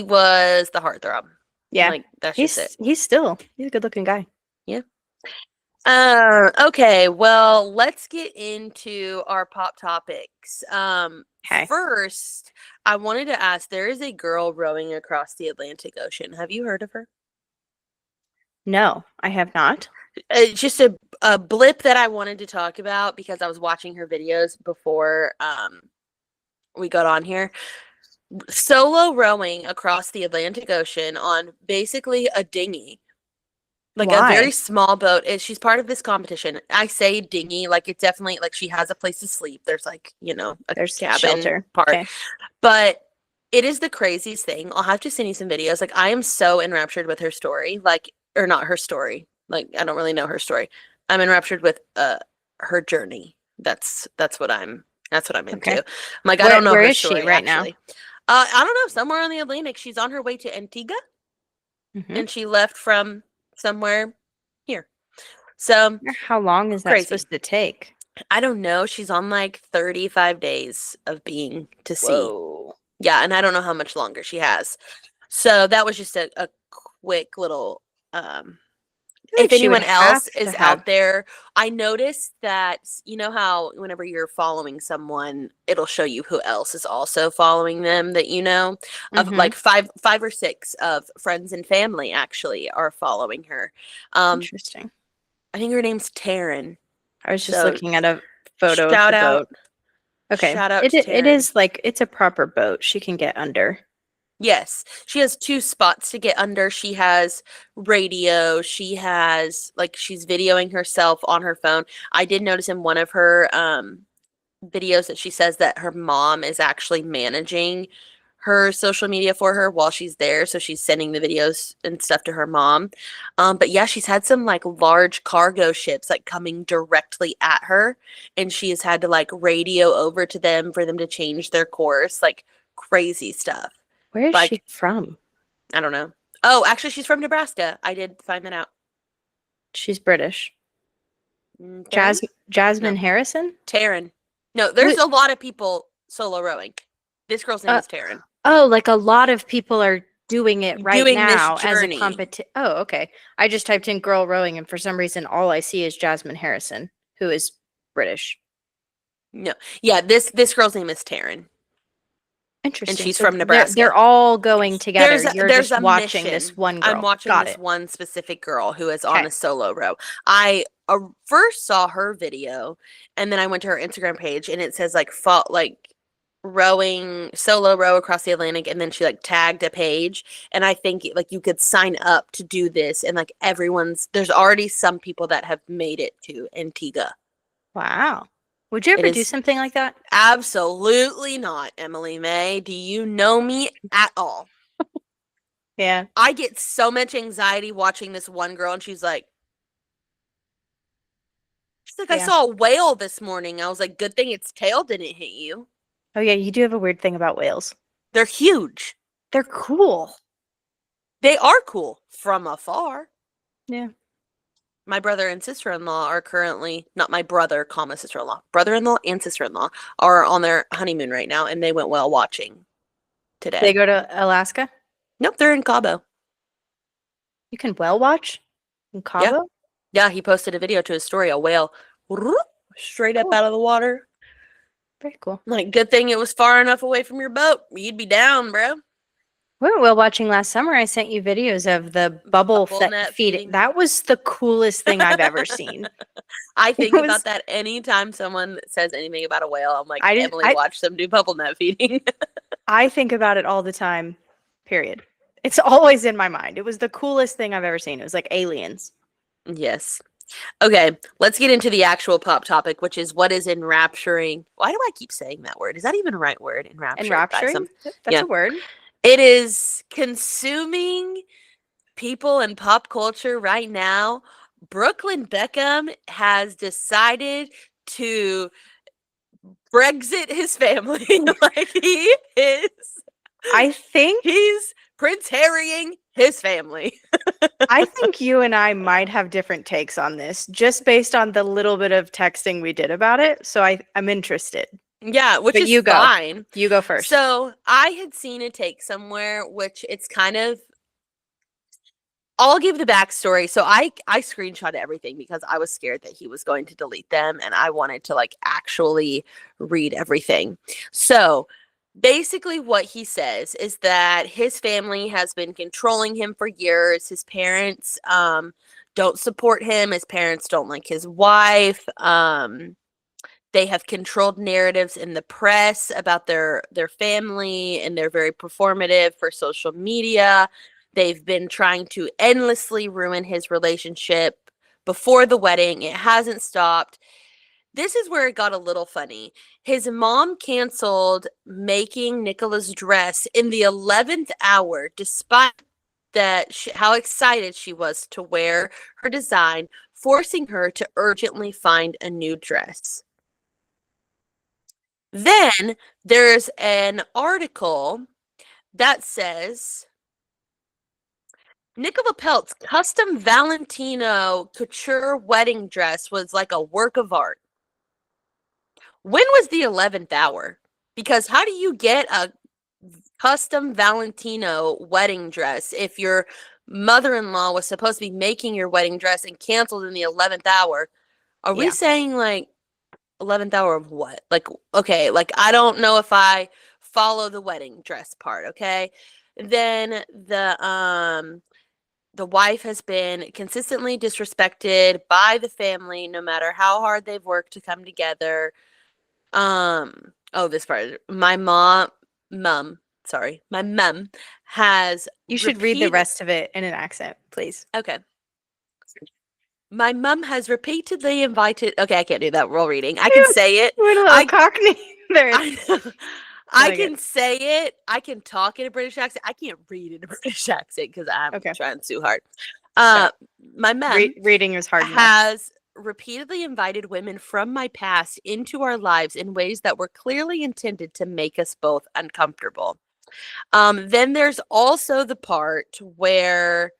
was the heartthrob. Yeah. Like that's just it. He's a good looking guy. Yeah. Okay, well, let's get into our pop topics. Okay. First, I wanted to ask, there is a girl rowing across the Atlantic Ocean. Have you heard of her? No, I have not. It's just a blip that I wanted to talk about because I was watching her videos before we got on here. Solo rowing across the Atlantic Ocean on basically a dinghy. Like a Why? very small boat. She's part of this competition. I say dinghy, like it definitely like she has a place to sleep. There's like, a There's cabin shelter. part. Okay. But it is the craziest thing. I'll have to send you some videos. Like I am so enraptured with her story. Like, or not her story. Like I don't really know her story. I'm enraptured with her journey. That's what I'm into. Okay. I'm like, I don't know Where her is she story right now? actually. I don't know, somewhere on the Atlantic. She's on her way to Antigua. Mhm. And she left from somewhere here. So How long is that crazy. supposed to take? I don't know. She's on like 35 days of being to sea. Whoa. Yeah, and I don't know how much longer she has. So that was just a quick little if anyone else is out there, I noticed that you know how whenever you're following someone, it'll show you who else is also following them that you know. Of like five or six of friends and family actually are following her. Interesting. I think her name's Taryn. I was just looking at a photo of Shout the out. boat. Okay. Shout out to It Taryn. is like it's a proper boat. She can get under. Yes, she has 2 spots to get under. She has radio. She has she's videoing herself on her phone. I did notice in one of her videos that she says that her mom is actually managing her social media for her while she's there, so she's sending the videos and stuff to her mom. But yeah, she's had some large cargo ships coming directly at her, and she has had to radio over to them for them to change their course. Crazy stuff. Where is she from? I don't know. Oh, actually, she's from Nebraska. I did find that out. She's British. Okay. Jasmine No. Harrison? Taryn. No, there's a lot of people solo rowing. This girl's name Uh, is Taryn. oh, like a lot of people are doing it right Doing this now as a journey. competition. Oh, okay. I just typed in girl rowing, and for some reason, all I see is Jasmine Harrison, who is British. No. Yeah, this girl's name is Taryn. Interesting. And she's So from Nebraska. They're all going together. You're There's just a watching mission. this one girl. I'm watching Got this it. one specific girl who is on Okay. the solo row. I first saw her video, and then I went to her Instagram page, and it says like rowing solo row across the Atlantic, and then she like tagged a page, and I think like you could sign up to do this, and like there's already some people that have made it to Antigua. Wow. Would you ever do something like that? Absolutely not, Emily May. Do you know me at all? Yeah. I get so much anxiety watching this one girl, and she's like, I Yeah. saw a whale this morning. I was like, good thing its tail didn't hit you. Oh, yeah. You do have a weird thing about whales. They're huge. They're cool. They are cool from afar. Yeah. My brother and sister-in-law are currently, not my brother, comma, sister-in-law. Brother-in-law and sister-in-law are on their honeymoon right now, and they went whale watching today. They go to Alaska? Nope, they're in Cabo. You can whale watch in Cabo? Yeah, he posted a video to his story, a whale straight up out of the water. Very cool. Like, good thing it was far enough away from your boat. You'd be down, bro. We went whale watching last summer. I sent you videos of the bubble net feeding. That was the coolest thing I've ever seen. I think about that anytime someone says anything about a whale. I'm like, Emily, watch them do bubble net feeding. I think about it all the time, period. It's always in my mind. It was the coolest thing I've ever seen. It was like aliens. Yes. Okay, let's get into the actual pop topic, which is what is enrapturing. Why do I keep saying that word? Is that even the right word? Enrapturing? That's a word. It is consuming people in pop culture right now. Brooklyn Beckham has decided to Brexit his family. Like he is. I think he's Prince Harrying his family. I think you and I might have different takes on this just based on the little bit of texting we did about it. So I'm interested. Yeah, which is fine. You go first. So I had seen a take somewhere, which it's kind of, I'll give the backstory. So I screenshot everything because I was scared that he was going to delete them, and I wanted to like actually read everything. So basically what he says is that his family has been controlling him for years. His parents don't support him. His parents don't like his wife. They have controlled narratives in the press about their family, and they're very performative for social media. They've been trying to endlessly ruin his relationship before the wedding. It hasn't stopped. This is where it got a little funny. His mom canceled making Nicola's dress in the 11th hour, despite that how excited she was to wear her design, forcing her to urgently find a new dress. Then there's an article that says Nicola Pelt's custom Valentino couture wedding dress was like a work of art. When was the 11th hour? Because how do you get a custom Valentino wedding dress if your mother-in-law was supposed to be making your wedding dress and canceled in the 11th hour? Are we saying like 11th hour of what? Like, okay, like I don't know if I follow the wedding dress part, okay? Then the wife has been consistently disrespected by the family no matter how hard they've worked to come together. This part. My mom has You should read the rest of it in an accent, please. Okay. My mom has repeatedly invited. Okay, I can't do that while reading. I can say it. You went a little Cockney there. I can say it. I can talk in a British accent. I can't read in a British accent because I'm trying too hard. My mom reading is hard. Has repeatedly invited women from my past into our lives in ways that were clearly intended to make us both uncomfortable. Then there's also the part where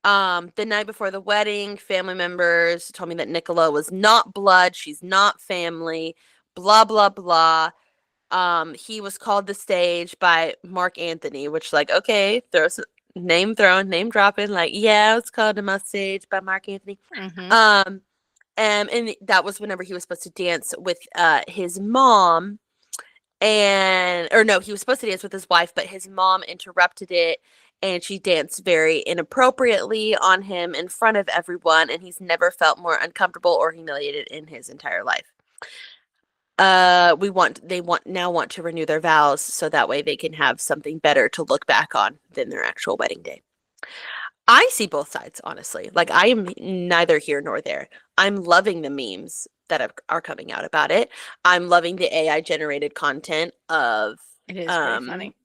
The night before the wedding, family members told me that Nicola was not blood. She's not family. Blah blah blah. He was called the stage by Mark Anthony, which like okay, there's name thrown, name dropping. Like yeah, I was called to my stage by Mark Anthony. Mm-hmm. And that was whenever he was supposed to dance with his mom, and or no, he was supposed to dance with his wife, but his mom interrupted it, and she danced very inappropriately on him in front of everyone, and he's never felt more uncomfortable or humiliated in his entire life. They want to renew their vows so that way they can have something better to look back on than their actual wedding day. I see both sides, honestly. Like I am neither here nor there. I'm loving the memes that are coming out about it. I'm loving the AI generated content of It is pretty funny.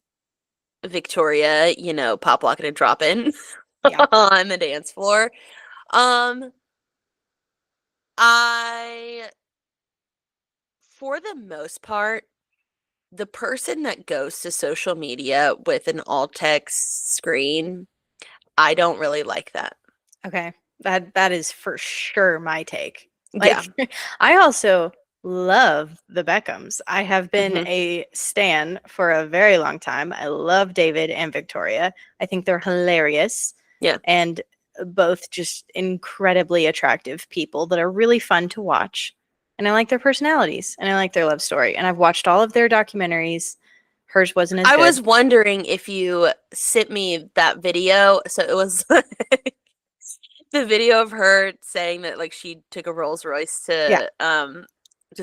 Victoria, pop locking and dropping Yeah. on the dance floor. I for the most part, the person that goes to social media with an alt text screen, I don't really like that. Okay. That is for sure my take. Yeah. Like I also love the Beckhams. I have been Mhm. a stan for a very long time. I love David and Victoria. I think they're hilarious. Yeah. And both just incredibly attractive people that are really fun to watch. And I like their personalities and I like their love story. And I've watched all of their documentaries. Hers wasn't as I good. was wondering if you sent me that video. So it was the video of her saying that like she took a Rolls Royce to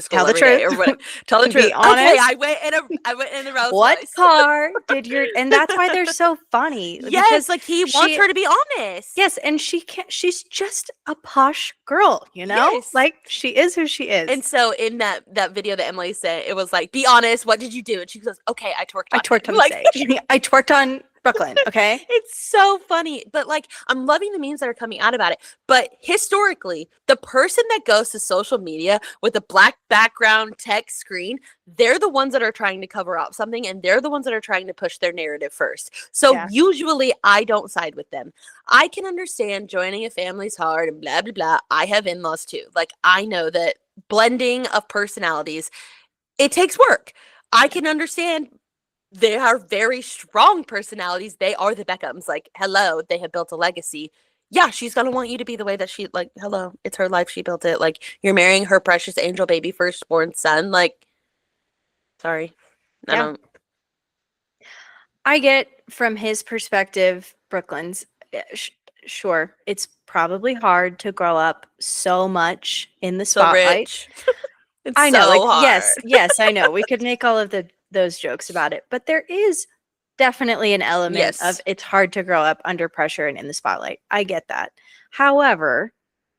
school Tell the every day truth. or whatever. Tell the To truth. be Okay, honest, I went in the Rolls what Royce. car did your and that's why they're so funny Yes, because like he wants her to be honest. yes, and she can't, she's just a posh girl, Yes. like she is who she is. And so in that video that Emily sent, it was like, be honest, what did you do? And she goes, okay, I twerked on the stage. I twerked on Brooklyn, okay? It's so funny. But like I'm loving the memes that are coming out about it. But historically, the person that goes to social media with a black background text screen, they're the ones that are trying to cover up something and they're the ones that are trying to push their narrative first. So Yeah. usually I don't side with them. I can understand joining a family's hard and blah blah blah. I have in-laws too. Like I know that blending of personalities, it takes work. I can understand they are very strong personalities. They are the Beckhams. Like, hello, they have built a legacy. Yeah, she's gonna want you to be the way that she like, hello, it's her life. She built it. Like, you're marrying her precious angel baby firstborn son. Like, sorry. I Yeah. don't I get from his perspective, Brooklyn's sure, it's probably hard to grow up so much in the so spotlight. rich. It's I know, so like hard. yes, I know. We could make all of those jokes about it, but there is definitely an element of Yes. it's hard to grow up under pressure and in the spotlight. I get that. However,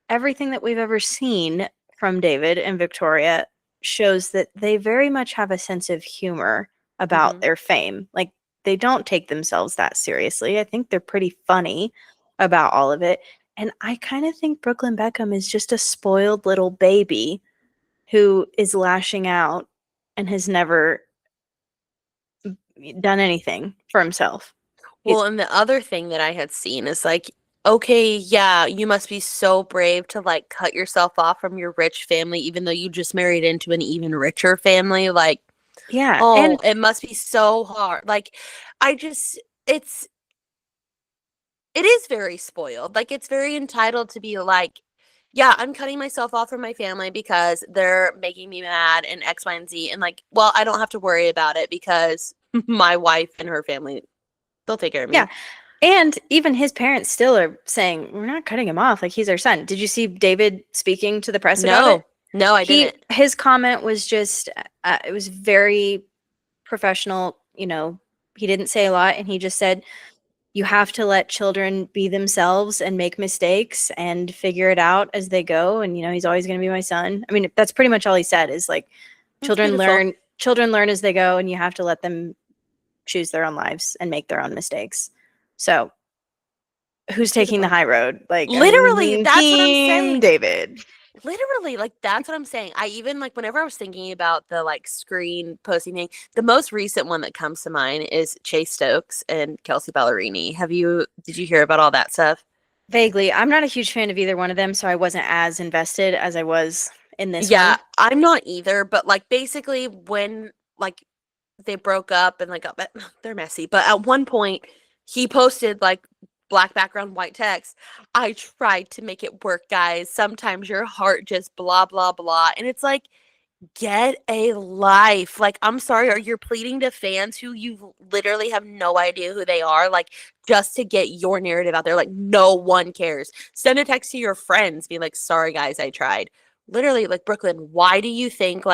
everything that we've ever seen from David and Victoria shows that they very much have a sense of humor about Mhm. their fame. Like they don't take themselves that seriously. I think they're pretty funny about all of it. And I kind of think Brooklyn Beckham is just a spoiled little baby who is lashing out and has never done anything for himself. Well, and the other thing that I had seen is like, okay, yeah, you must be so brave to like cut yourself off from your rich family, even though you just married into an even richer family. Like, Yeah. oh, And it must be so hard. Like, I just, it is very spoiled. Like, it's very entitled to be like, yeah, I'm cutting myself off from my family because they're making me mad and X, Y, and Z. And like, well, I don't have to worry about it because my wife and her family, they'll take care of me. yeah. And even his parents still are saying, we're not cutting him off. Like he's our son. Did you see David speaking to the press about it? No, I didn't. His comment was just, it was very professional. You know, he didn't say a lot and he just said, you have to let children be themselves and make mistakes and figure it out as they go. And, you know, he's always going to be my son. I mean, that's pretty much all he said is like, That's children beautiful. learn as they go and you have to let them choose their own lives and make their own mistakes. So who's taking the Beautiful. high road? Like Literally, that's what I'm Team saying. David. Literally, like that's what I'm saying. I even like whenever I was thinking about the like screen posting thing, the most recent one that comes to mind is Chase Stokes and Kelsey Ballerini. Did you hear about all that stuff? Vaguely. I'm not a huge fan of either one of them, so I wasn't as invested as I was in this Yeah, one. I'm not either, but like basically when like they broke up and like they're messy, but at one point he posted like black background white text. I tried to make it work, guys. Sometimes your heart just blah blah blah, and it's like get a life. Like, I'm sorry, are you pleading to fans who you literally have no idea who they are, like, just to get your narrative out there? Like, no one cares. Send a text to your friends, be like, sorry, guys, I tried. Literally, like, Brooklyn, why do you think,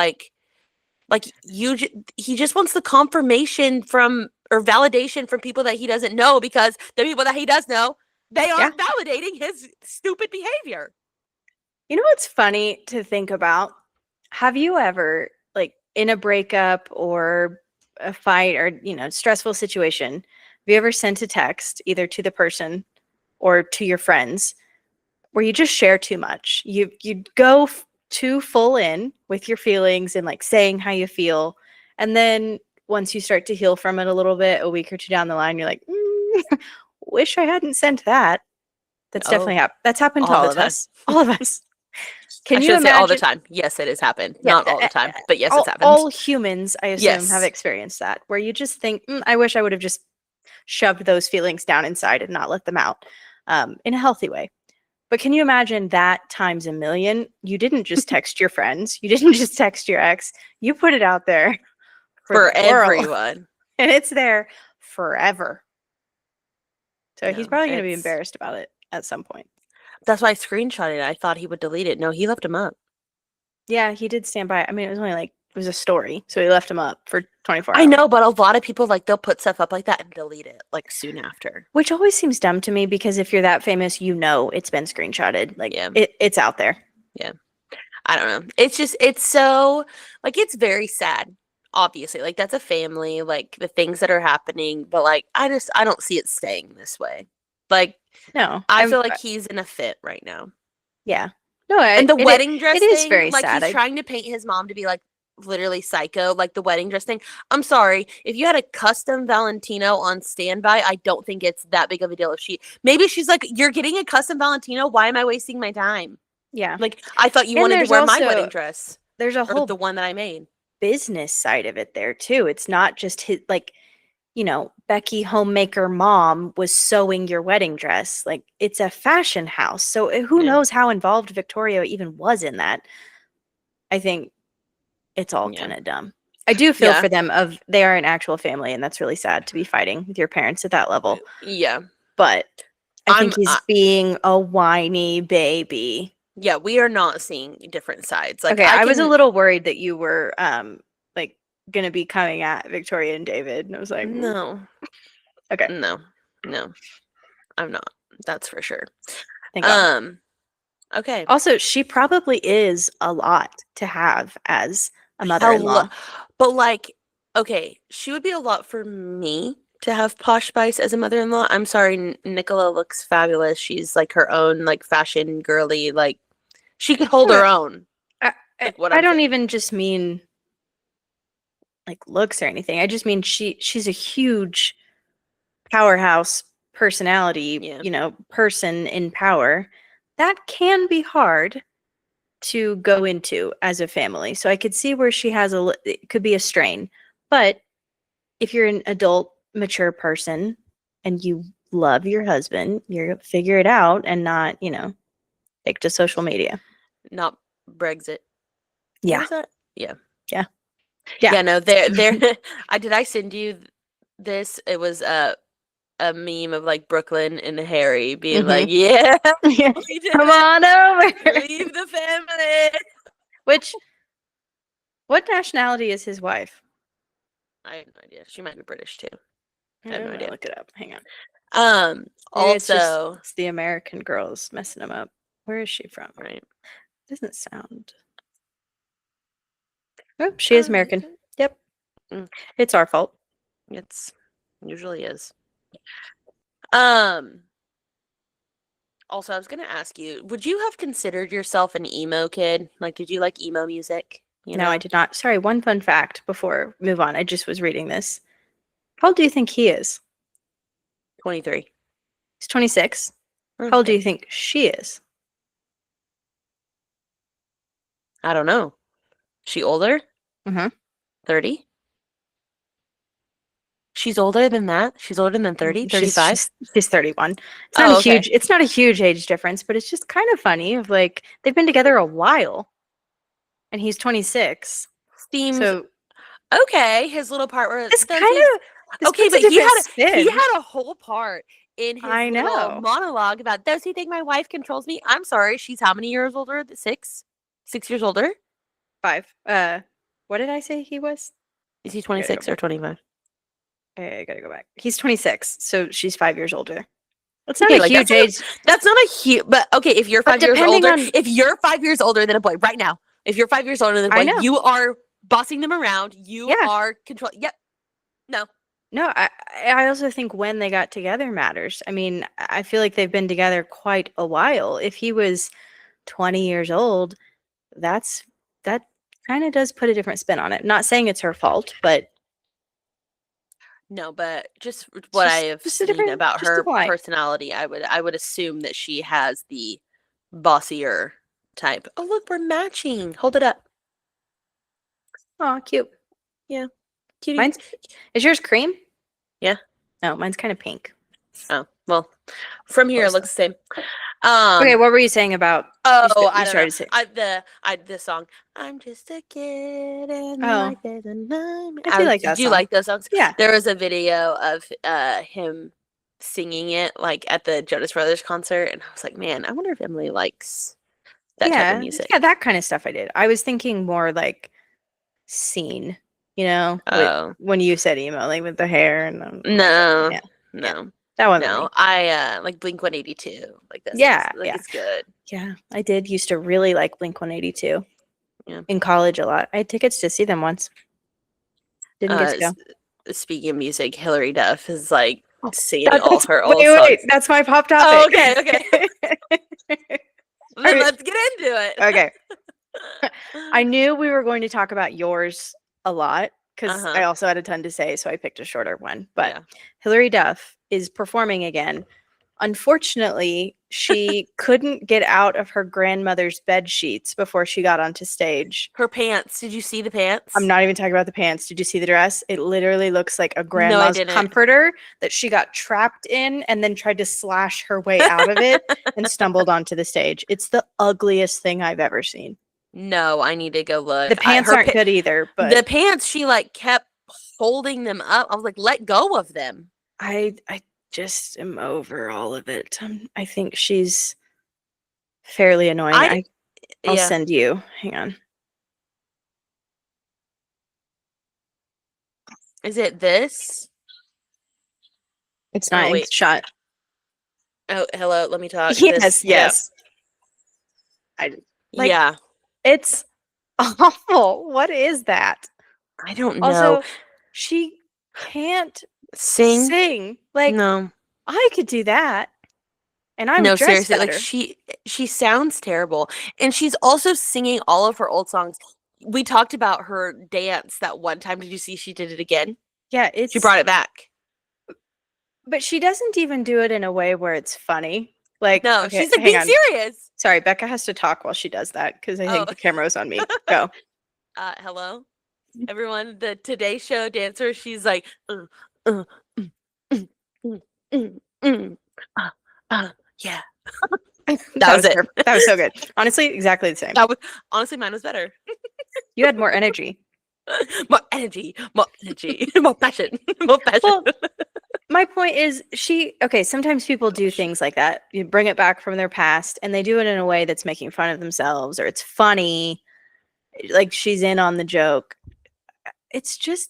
he just wants the confirmation from or validation from people that he doesn't know because the people that he does know, they Yeah. aren't validating his stupid behavior. You know what's funny to think about? Have you ever, like, in a breakup or a fight or, stressful situation, have you ever sent a text either to the person or to your friends where you just share too much? You go too full in with your feelings and like saying how you feel, and then once you start to heal from it a little bit, a week or two down the line, you're like, wish I hadn't sent that. That's definitely Oh, that's happened to all the all of time. us. All of us. I Can you should say all the imagine? time. Yes, it has happened. Yeah, Not all the time, but yes, it's happened. all humans, I assume, have Yes. experienced that, where you just think, I wish I would have just shoved those feelings down inside and not let them out, in a healthy way. But can you imagine that times a million? You didn't just text your friends. You didn't just text your ex. You put it out there For the world, everyone. and it's there forever. So he's No, probably going to be embarrassed about it at some point. that's why I screenshotted it. I thought he would delete it. No, he left him up. Yeah, he did stand by. I mean, it was only like, it was a story, so he left him up for 24 I hours. know, but a lot of people like they'll put stuff up like that and delete it like soon after. Which always seems dumb to me because if you're that famous, it's been screenshotted. Like, Yeah. it's out there. Yeah. I don't know. It's so like it's very sad. Obviously, like that's a family, like the things that are happening, but like I don't see it staying this way. Like No, I feel like he's in a fit right now. yeah. No, And the wedding dress it is thing, very like sad. he's trying to paint his mom to be like literally psycho, like the wedding dress thing. I'm sorry, if you had a custom Valentino on standby, I don't think it's that big of a deal. If maybe she's like, you're getting a custom Valentino, why am I wasting my time? Yeah. Like I thought you And wanted to there's wear my also- wedding dress There's a or whole the one that I made. business side of it there too. It's not just his, like, Becky homemaker mom was sewing your wedding dress. Like, it's a fashion house. So who Yeah. knows how involved Victoria even was in that. I think it's all Yeah. kind of dumb. I do feel Yeah. for them they are an actual family, and that's really sad to be fighting with your parents at that level. Yeah. But I think he's I- being a whiny baby. Yeah, we are not seeing different sides. Like Okay, I was a can- little worried that you were like gonna be coming at Victoria and David, and I was like, No. Okay. No. I'm not. That's for sure. Thank God. Okay. Also, she probably is a lot to have as a mother-in-law. But like, okay, she would be a lot for me to have Posh Spice as a mother-in-law. I'm sorry, Nicola looks fabulous. She's like her own like fashion girly. Like she could hold her own. I don't even just mean like looks or anything. I just mean she's a huge powerhouse personality, Yeah. person in power. That can be hard to go into as a family. So I could see where she has it could be a strain. But if you're an adult, mature person and you love your husband, you're gonna figure it out and not, take to social media. Not Brexit. Yeah. What was that? Yeah. Yeah. Yeah, no, there I send you this? It was a meme of like Brooklyn and Harry being like, yeah, Yeah. we did Come it. on over. Leave the family. What nationality is his wife? I have no idea. She might be British too. I I have no don't know, idea. look it up. Hang on. Maybe Also, it's the American girls messing him up. Where is she from? right. Doesn't sound. Oh, she is American. Yep. Mm. It's our fault. It's usually is. Also, I was gonna ask you, would you have considered yourself an emo kid? Like, did you like emo music? No, I did not. Sorry, one fun fact before we move on. I just was reading this. How old do you think he is? 23. He's 26. How old do Okay. you think she is? I don't know. She older? Mhm. 30? She's older than that? She's older than 30? She's 35? she's 31. Oh, okay. It's not a huge age difference, but it's just kind of funny of like they've been together a while and he's 26. Seems So okay. His little part where this does he? this Okay, puts a but different he spin. had a whole part in his I little know. monologue about does he think my wife controls me? I'm sorry, she's how many years older? 6? 6 years older? 5. What did I say he was? Is he I gotta go 26 or back. 25? I gotta go back. He's 26, so she's 5 years older. That's not Okay, a like huge age, that's not a huge, but okay, if you're but 5 years depending older, on if you're 5 years older than a boy right now, if you're 5 years older than a I boy, know. you are bossing them around. You Yeah. are control. Yep. No. No, I also think when they got together matters. I mean, I feel like they've been together quite a while. If he was 20 years old, that's that kind of does put a different spin on it. Not saying it's her fault, but No, but just it's what I have just a seen different about just a her why. personality, I would assume that she has the bossier type. Oh, look, we're matching. Hold it up. Oh, cute. Cutie. Mine's is yours cream? Yeah. No, mine's kind of pink. Oh, well, from here it Close looks the same. Okay, what were you saying about Oh, I you don't know. started to say? The song. I'm just a kid and Oh, life is a nightmare. I do like that Do you song. like those songs? Yeah. There was a video of him singing it like at the Jonas Brothers concert, and I was like, man, I wonder if Emily likes that type of music. Yeah, that kind of stuff I did. I was thinking more like scene, Oh when you said emo, like with the hair and no, yeah, no, that wasn't no. me. I like Blink 182. Like this. Yeah, Like it's good. yeah. I did used to really like Blink 182 Yeah. in college a lot. I had tickets to see them once. Didn't get to go. Speaking of music, Hillary Duff is like singing That, all that's her old wait, songs. that's my pop topic. Oh, okay, okay. Then Alright. let's get into it. Okay. I knew we were going to talk about yours a lot because I also had a ton to say, so I picked a shorter one. But Yeah. Hillary Duff is performing again. Unfortunately, she couldn't get out of her grandmother's bed sheets before she got onto stage. Her pants. Did you see the pants? I'm not even talking about the pants. Did you see the dress? It literally looks like a grandma's didn't. comforter that she got trapped in and then tried to slash her way out of it and stumbled onto the stage. It's the ugliest thing I've ever seen. No, I need to go look. The pants aren't good either, but the pants, she like kept holding them up. I was like, let go of them. I just am over all of it. I think she's fairly annoying. I'll Yeah. send you. Hang on. Is it this? It's not wait. shot. Oh, hello. Let me talk. Yes, Yeah. yes. Like, yeah. It's awful. What is that? I don't know. Also, she can't sing. Like, no. I could do that. And I'm no, dressed seriously. better. Like she sounds terrible. And she's also singing all of her old songs. We talked about her dance that one time. Did you see she did it again? Yeah, She brought it back. But she doesn't even do it in a way where it's funny. Like, no, okay, she's like being serious. Sorry, Becca has to talk while she does that because I think the camera's on me. Go. Hello, everyone. The Today Show dancer. She's like, yeah. That was it. That was so good. Honestly, exactly the same. Honestly, mine was better. You had more energy. More energy, more passion, more passion. Well, my point is sometimes people do things like that. You bring it back from their past and they do it in a way that's making fun of themselves or it's funny. Like she's in on the joke. It's just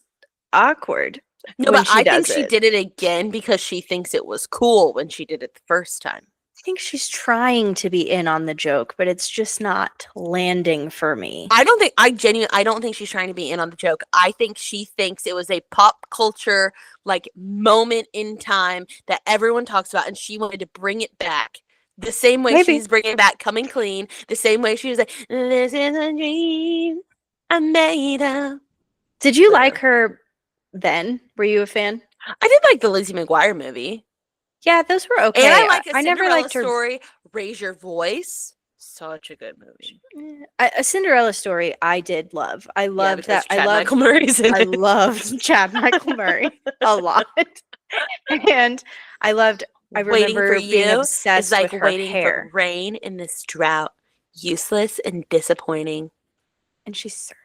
awkward. No, but I think she did it again because she thinks it was cool when she did it the first time. I think she's trying to be in on the joke, but it's just not landing for me. I don't think she's trying to be in on the joke. I think she thinks it was a pop culture like moment in time that everyone talks about, and she wanted to bring it back. The same way she's bringing back Coming Clean. The same way she was like, "This is a dream I made up." Did you like her then? Were you a fan? I did like the Lizzie McGuire movie. Yeah, those were And I okay. like A I never Cinderella liked her. Story, Raise Your Voice. Such a good movie. A Cinderella Story I did love. I Yeah, loved because that. Chad Michael Murray's in I it. loved Chad Michael Murray a lot. And I Waiting for remember being You is obsessed like with her waiting for hair. rain in this drought. Useless and disappointing. And she serves.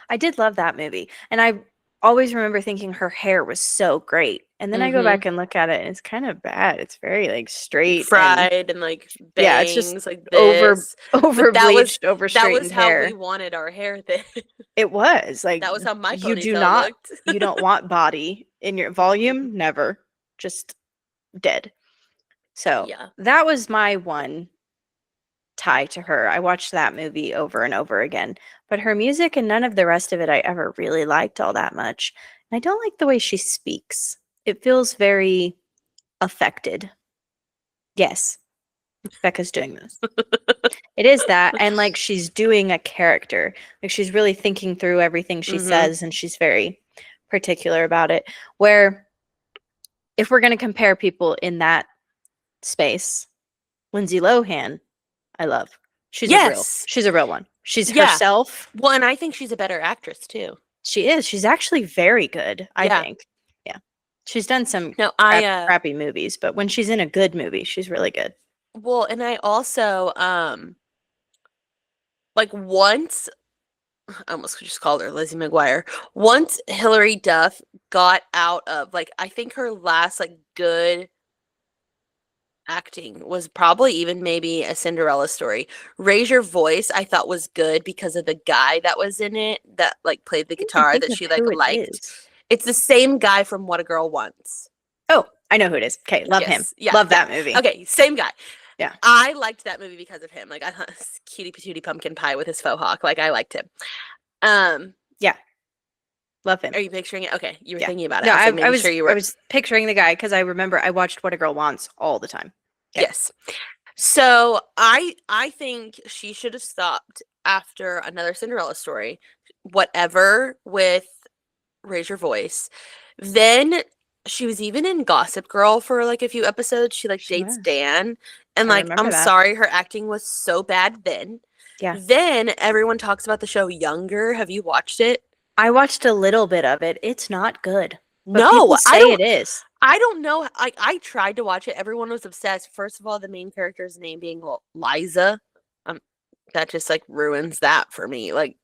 I did love that movie. And I always remember thinking her hair was so great. And then I go Mm-hmm. back and look at it and it's kind of bad. It's very like straight and Fried and like yeah, it's just bangs like over this. over But bleached, over that was straightened how we hair. wanted our hair then. It was like That was how my you do ponytail not looked. you don't want body in your volume, never. Just dead. So Yeah. that was my one tie to her. I watched that movie over and over again. But her music and none of the rest of it I ever really liked all that much. And I don't like the way she speaks. It feels very affected. Yes, Becca's doing this. It is that. And like she's doing a character. Like she's really thinking through everything she Mm-hmm. says and she's very particular about it. Where if we're going to compare people in that space, Lindsay Lohan, I love. She's Yes. a real one. She's Yeah. herself. Well, and I think she's a better actress too. She is. She's actually very good, I Yeah. think. Yeah. She's done some No, crappy movies, but when she's in a good movie, she's really good. well, and I also like once I almost just called her Lizzie McGuire. Once Hilary Duff got out of like I think her last like good acting was probably even maybe A Cinderella Story. Raise Your Voice I thought was good because of the guy that was in it that like played the guitar that she like liked. It's the same guy from What a Girl Wants. Oh, I know who it is. Okay, love him. Yeah, love that movie. Okay, same guy. Yeah. I liked that movie because of him. Like I thought cutie patootie pumpkin pie with his faux hawk. Like I liked him. Yeah. Love him. Are you picturing it? Okay, you were Yeah. thinking about it. No, I was sure you were. I was picturing the guy because I remember I watched What a Girl Wants all the time. Okay. Yes. So I think she should have stopped after Another Cinderella Story, whatever with Raise Your Voice. Then she was even in Gossip Girl for like a few episodes. She like She dates was. Dan. And I like remember I'm that. sorry, her acting was so bad then. Yeah. Then everyone talks about the show Younger. Have you watched it? I watched a little bit of it. It's not good. But No, people I say don't. it is. I don't know. Like I tried to watch it. Everyone was obsessed. First of all, the main character's name being Liza. That just like ruins that for me. Like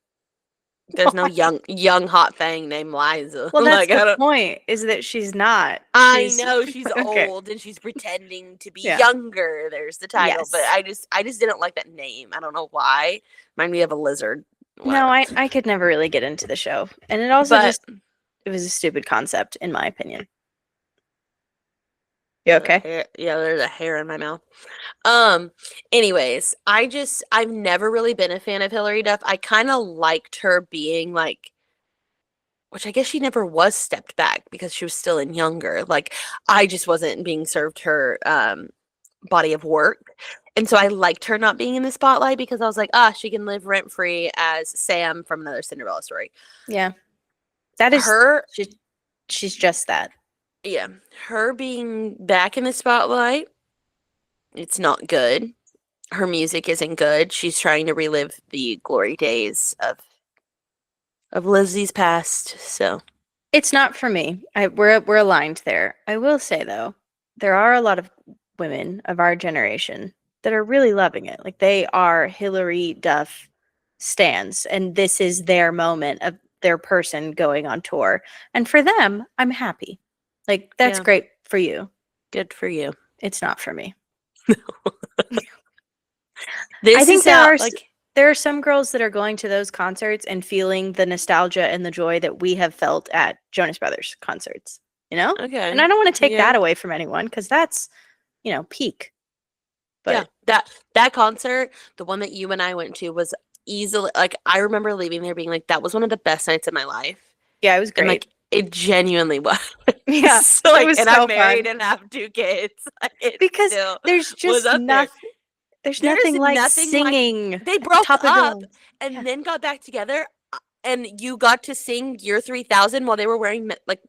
there's no young hot thing named Liza. Well, that's like, the point, is that she's not. I know she's Okay. old and she's pretending to be Yeah. younger. There's the title, but Yes. I just didn't like that name. I don't know why. Remind me of a lizard. No, Whatever. I could never really get into the show. And it also But it was a stupid concept, in my opinion. You okay? Yeah, there's a hair in my mouth. Anyways, I've never really been a fan of Hilary Duff. I kind of liked her being like, which I guess she never was stepped back because she was still in Younger. Like I just wasn't being served her body of work. And so I liked her not being in the spotlight because I was like, she can live rent free as Sam from Another Cinderella Story. Yeah. That is her. She's just that. Yeah. Her being back in the spotlight, it's not good. Her music isn't good. She's trying to relive the glory days of Lizzie's past. So it's not for me. We're aligned there. I will say though, there are a lot of women of our generation that are really loving it. Like they are Hilary Duff stans, and this is their moment of their person going on tour. And for them, I'm happy. Like that's great for you. Good for you. It's not for me. I think there are some girls that are going to those concerts and feeling the nostalgia and the joy that we have felt at Jonas Brothers concerts, you know? Okay. And I don't want to take that away from anyone because that's, peak. But that concert, the one that you and I went to, was easily like I remember leaving there being like that was one of the best nights of my life. Yeah, it was great. And, like it genuinely was. Yeah. So, like, it was and so I'm married fun. and have 2 kids. Because there's just nothing. There's nothing like singing. They broke top up of and then got back together, and you got to sing Year 3000 while they were wearing like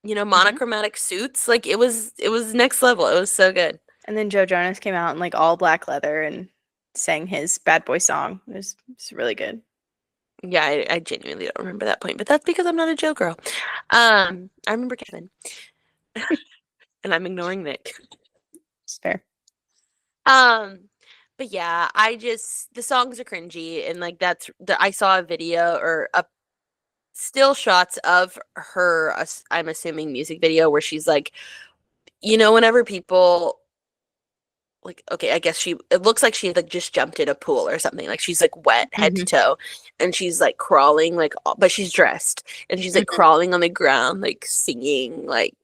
monochromatic suits. Like it was next level. It was so good. And then Joe Jonas came out in like all black leather and sang his Bad Boy song. It's really good. Yeah, I genuinely don't remember that point, but that's because I'm not a Joe girl. I remember Kevin, and I'm ignoring Nick. It's fair. But yeah, the songs are cringy, and like I saw a video or a still shots of her. I'm assuming music video where she's like, whenever people like, okay, I guess it looks like she like just jumped in a pool or something. Like she's like wet head to toe, and she's like crawling like, but she's dressed, and she's like crawling on the ground, like singing, like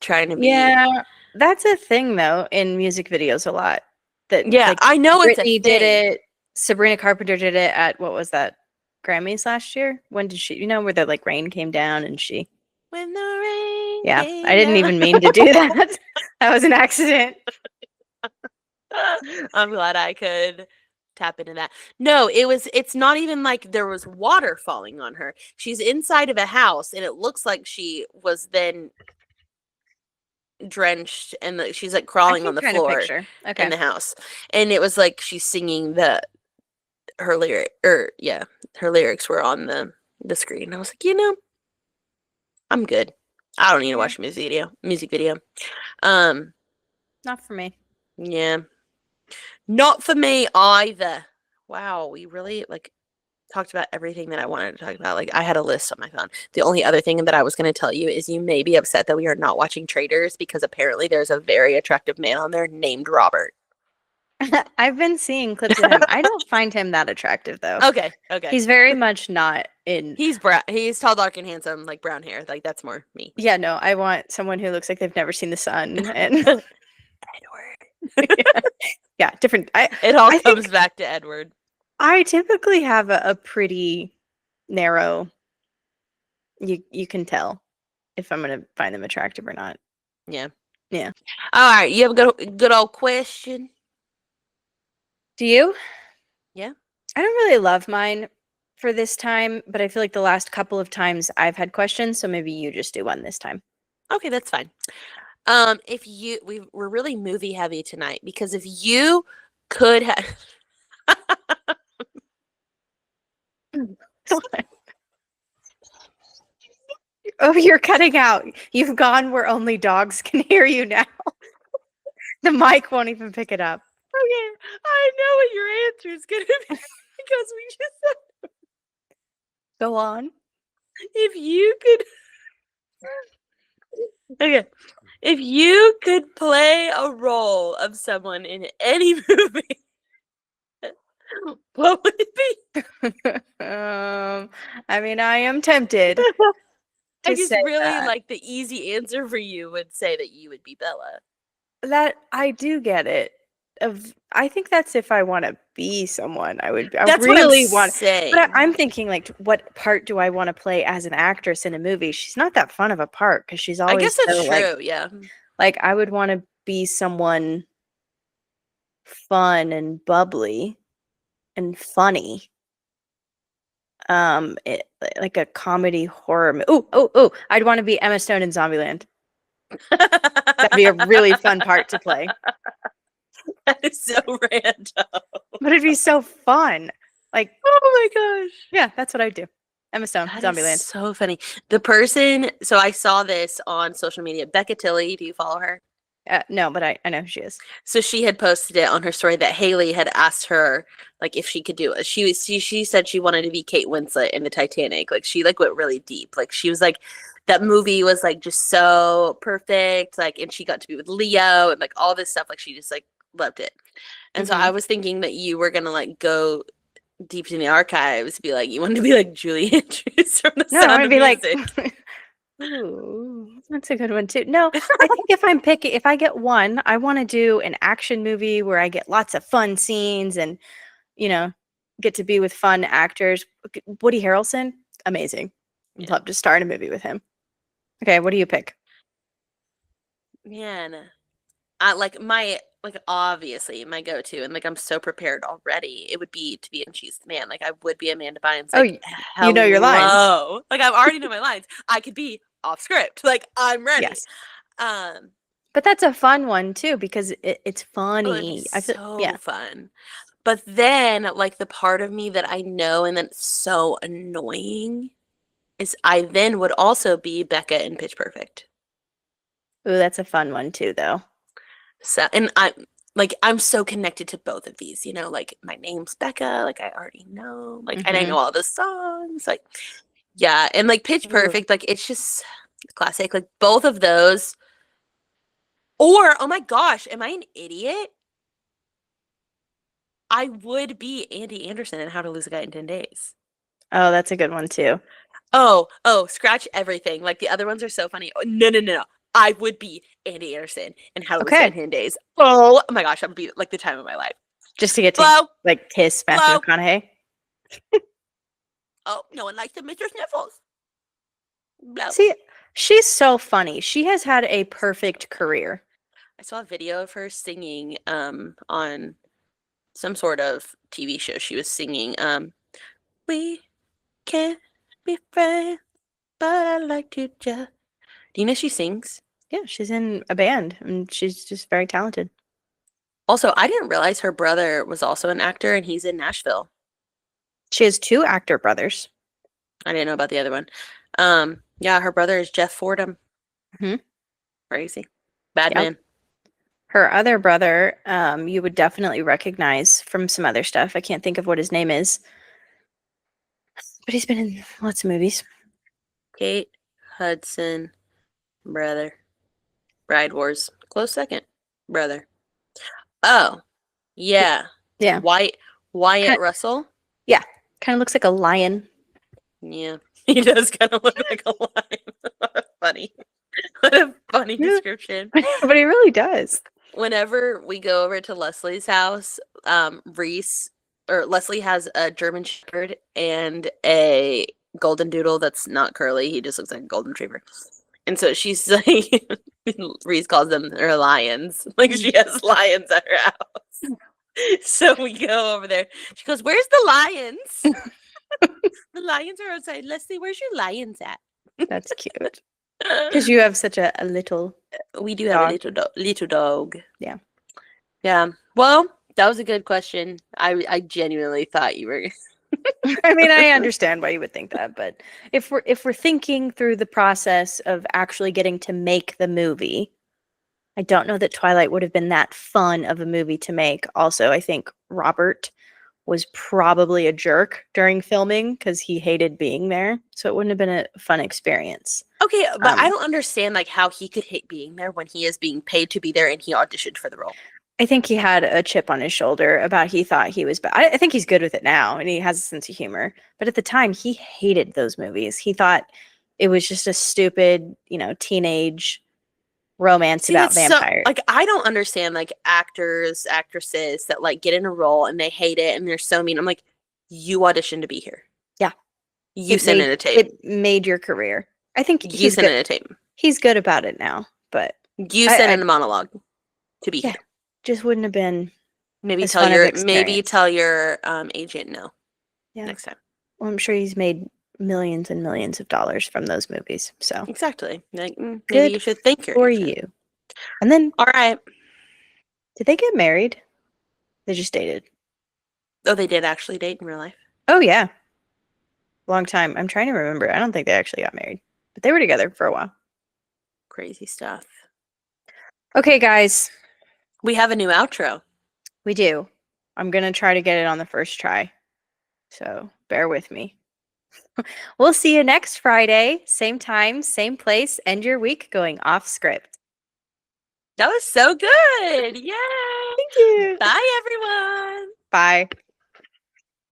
trying to be. Yeah, that's a thing though in music videos a lot. That Yeah, I know it's a Britney thing. did it. Sabrina Carpenter did it at what was that? Grammys last year? When did she? Where the like rain came down and she. When the rain. Yeah, came I didn't down. even mean to do that. That was an accident. I'm glad I could tap into that. No, it's not even like there was water falling on her. She's inside of a house, and it looks like she was then drenched, and she's like crawling on the floor in the house. And it was like she's singing her lyrics were on the screen. I was like, I'm good. I don't need to watch a music video. Not for me. Yeah. Not for me either. Wow, we really like talked about everything that I wanted to talk about. Like I had a list on my phone. The only other thing that I was going to tell you is you may be upset that we are not watching Traitors because apparently there's a very attractive man on there named Robert. I've been seeing clips of him. I don't find him that attractive though. Okay. He's very much not in. He's tall, dark, and handsome, like brown hair. Like that's more me. Yeah, no, I want someone who looks like they've never seen the sun and Edward. Yeah, different. It all comes back to Edward. I typically have a pretty narrow. You can tell if I'm gonna find them attractive or not. Yeah. Yeah. All right. You have a good old question. Do you? Yeah. I don't really love mine for this time, but I feel like the last couple of times I've had questions, so maybe you just do one this time. Okay, that's fine. We're really movie heavy tonight because if you could have Oh, you're cutting out. You've gone where only dogs can hear you now. The mic won't even pick it up. Okay, I know what your answer is going to be because we just said. Go on. If you could. Okay. If you could play a role of someone in any movie, what would it be? I mean, I am tempted. I just really like the easy answer for you would say that you would be Bella. That I do get it. I think that's if I want to be someone. That's really what I'm saying. But I'm thinking like, what part do I want to play as an actress in a movie? She's not that fun of a part because she's always. I guess that's true. Yeah. Like I would want to be someone fun and bubbly and funny. Like a comedy horror. Oh! I'd want to be Emma Stone in Zombieland. That'd be a really fun part to play. That is so random. But it'd be so fun. Like, oh my gosh. Yeah, that's what I'd do. Emma Stone, Zombieland. So funny. So I saw this on social media. Becca Tilley, do you follow her? No, but I know who she is. So she had posted it on her story that Haley had asked her like if she could do it. She said she wanted to be Kate Winslet in the Titanic. Like she like went really deep. Like she was like that movie was like just so perfect. Like and she got to be with Leo and like all this stuff. Like she just like loved it. And so I was thinking that you were gonna like go deep in the archives, be like you wanted to be like Julie Andrews from the Sound of Music. Like ooh, that's a good one too. No, I think if I get one, I want to do an action movie where I get lots of fun scenes and, get to be with fun actors. Woody Harrelson, amazing. I'd love to star in a movie with him. Okay, what do you pick? Man, obviously my go-to, and like I'm so prepared already. It would be to be in She's the Man. Like I would be Amanda Bynes. Like, you know your lines. Like I already know my lines. I could be off script. Like, I'm ready. Yes. Um, But that's a fun one too because it's oh, it'd be funny. I feel so yeah. fun. But then, like, the part of me that I know and then it's so annoying is I then would also be Becca in Pitch Perfect. Ooh, that's a fun one too, though. So, and I'm so connected to both of these, like my name's Becca, like I already know, like, and I Mm-hmm. know all the songs, like, yeah. And like Pitch Ooh. Perfect, like, it's just classic, like both of those. Or, oh my gosh, am I an idiot? I would be Andy Anderson in How to Lose a Guy in 10 Days. Oh, that's a good one too. Oh, scratch everything. Like the other ones are so funny. Oh, no, no, no, no. I would be Andy Anderson in How to Lose a Guy in Okay, 10 Days. Oh my gosh, that would be like the time of my life. just to get to Blow, like kiss Matthew blow. McConaughey. Oh, no one likes the Mr. Sniffles. Blow. See, she's so funny. She has had a perfect career. I saw a video of her singing on some sort of TV show. She was singing We Can't Be Friends, but I like to just. Do you know she sings? Yeah, she's in a band and she's just very talented. Also, I didn't realize her brother was also an actor and he's in Nashville. She has two actor brothers. I didn't know about the other one. Yeah, her brother is Jeff Fordham. Mhm. Crazy. Bad Yep. man. Her other brother, you would definitely recognize from some other stuff. I can't think of what his name is, but he's been in lots of movies. Kate Hudson, brother. Bride Wars. Close second. Brother. Oh, yeah. Yeah, Wyatt Kind- Russell. kind of looks like a lion. Yeah. He does kind of look like a lion. Funny. What a funny Yeah. description. But he really does. Whenever we go over to Leslie's house, Leslie has a German Shepherd and a Golden Doodle that's not curly. He just looks like a Golden Retriever. And so she's like, Reese calls them her lions. Like she has lions at her house. So we go over there. She goes, "Where's the lions? The lions are outside. Leslie, where's your lions at?" That's cute. Because you have such a little. We do have a dog. little dog. Yeah. Yeah. Well, that was a good question. I genuinely thought you were. I mean, I understand why you would think that, but if we're thinking through the process of actually getting to make the movie, I don't know that Twilight would have been that fun of a movie to make. Also, I think Robert was probably a jerk during filming because he hated being there, so it wouldn't have been a fun experience. Okay, but I Um, don't understand like how he could hate being there when he is being paid to be there and he auditioned for the role. I think he had a chip on his shoulder about he thought he was bad. I think he's good with it now and he has a sense of humor. But at the time, he hated those movies. He thought it was just a stupid, teenage romance See, about that's so vampires. like I don't understand like actors, actresses that like get in a role and they hate it and they're so mean. I'm like, you auditioned to be here. Yeah. You It sent made, in a tape. it made your career. I think You he's sent in good. a tape. He's good about it now, but You I- sent I- in a monologue to be Yeah. here. just wouldn't have been Maybe as tell fun of your experience. agent no Yeah. next time. Well, I'm sure he's made millions and millions of dollars from those movies. So Exactly. Like maybe Good you should thank your for agent. you. And then, All right. did they get married? They just dated. Oh, they did actually date in real life. Oh, yeah. Long time. I'm trying to remember. I don't think they actually got married, but they were together for a while. Crazy stuff. Okay, guys, We have a new outro. we do. I'm going to try to get it on the first try. So bear with me. We'll see you next Friday. Same time, same place. End your week going off script. That was so good. Yay. Thank you. Bye, everyone. Bye.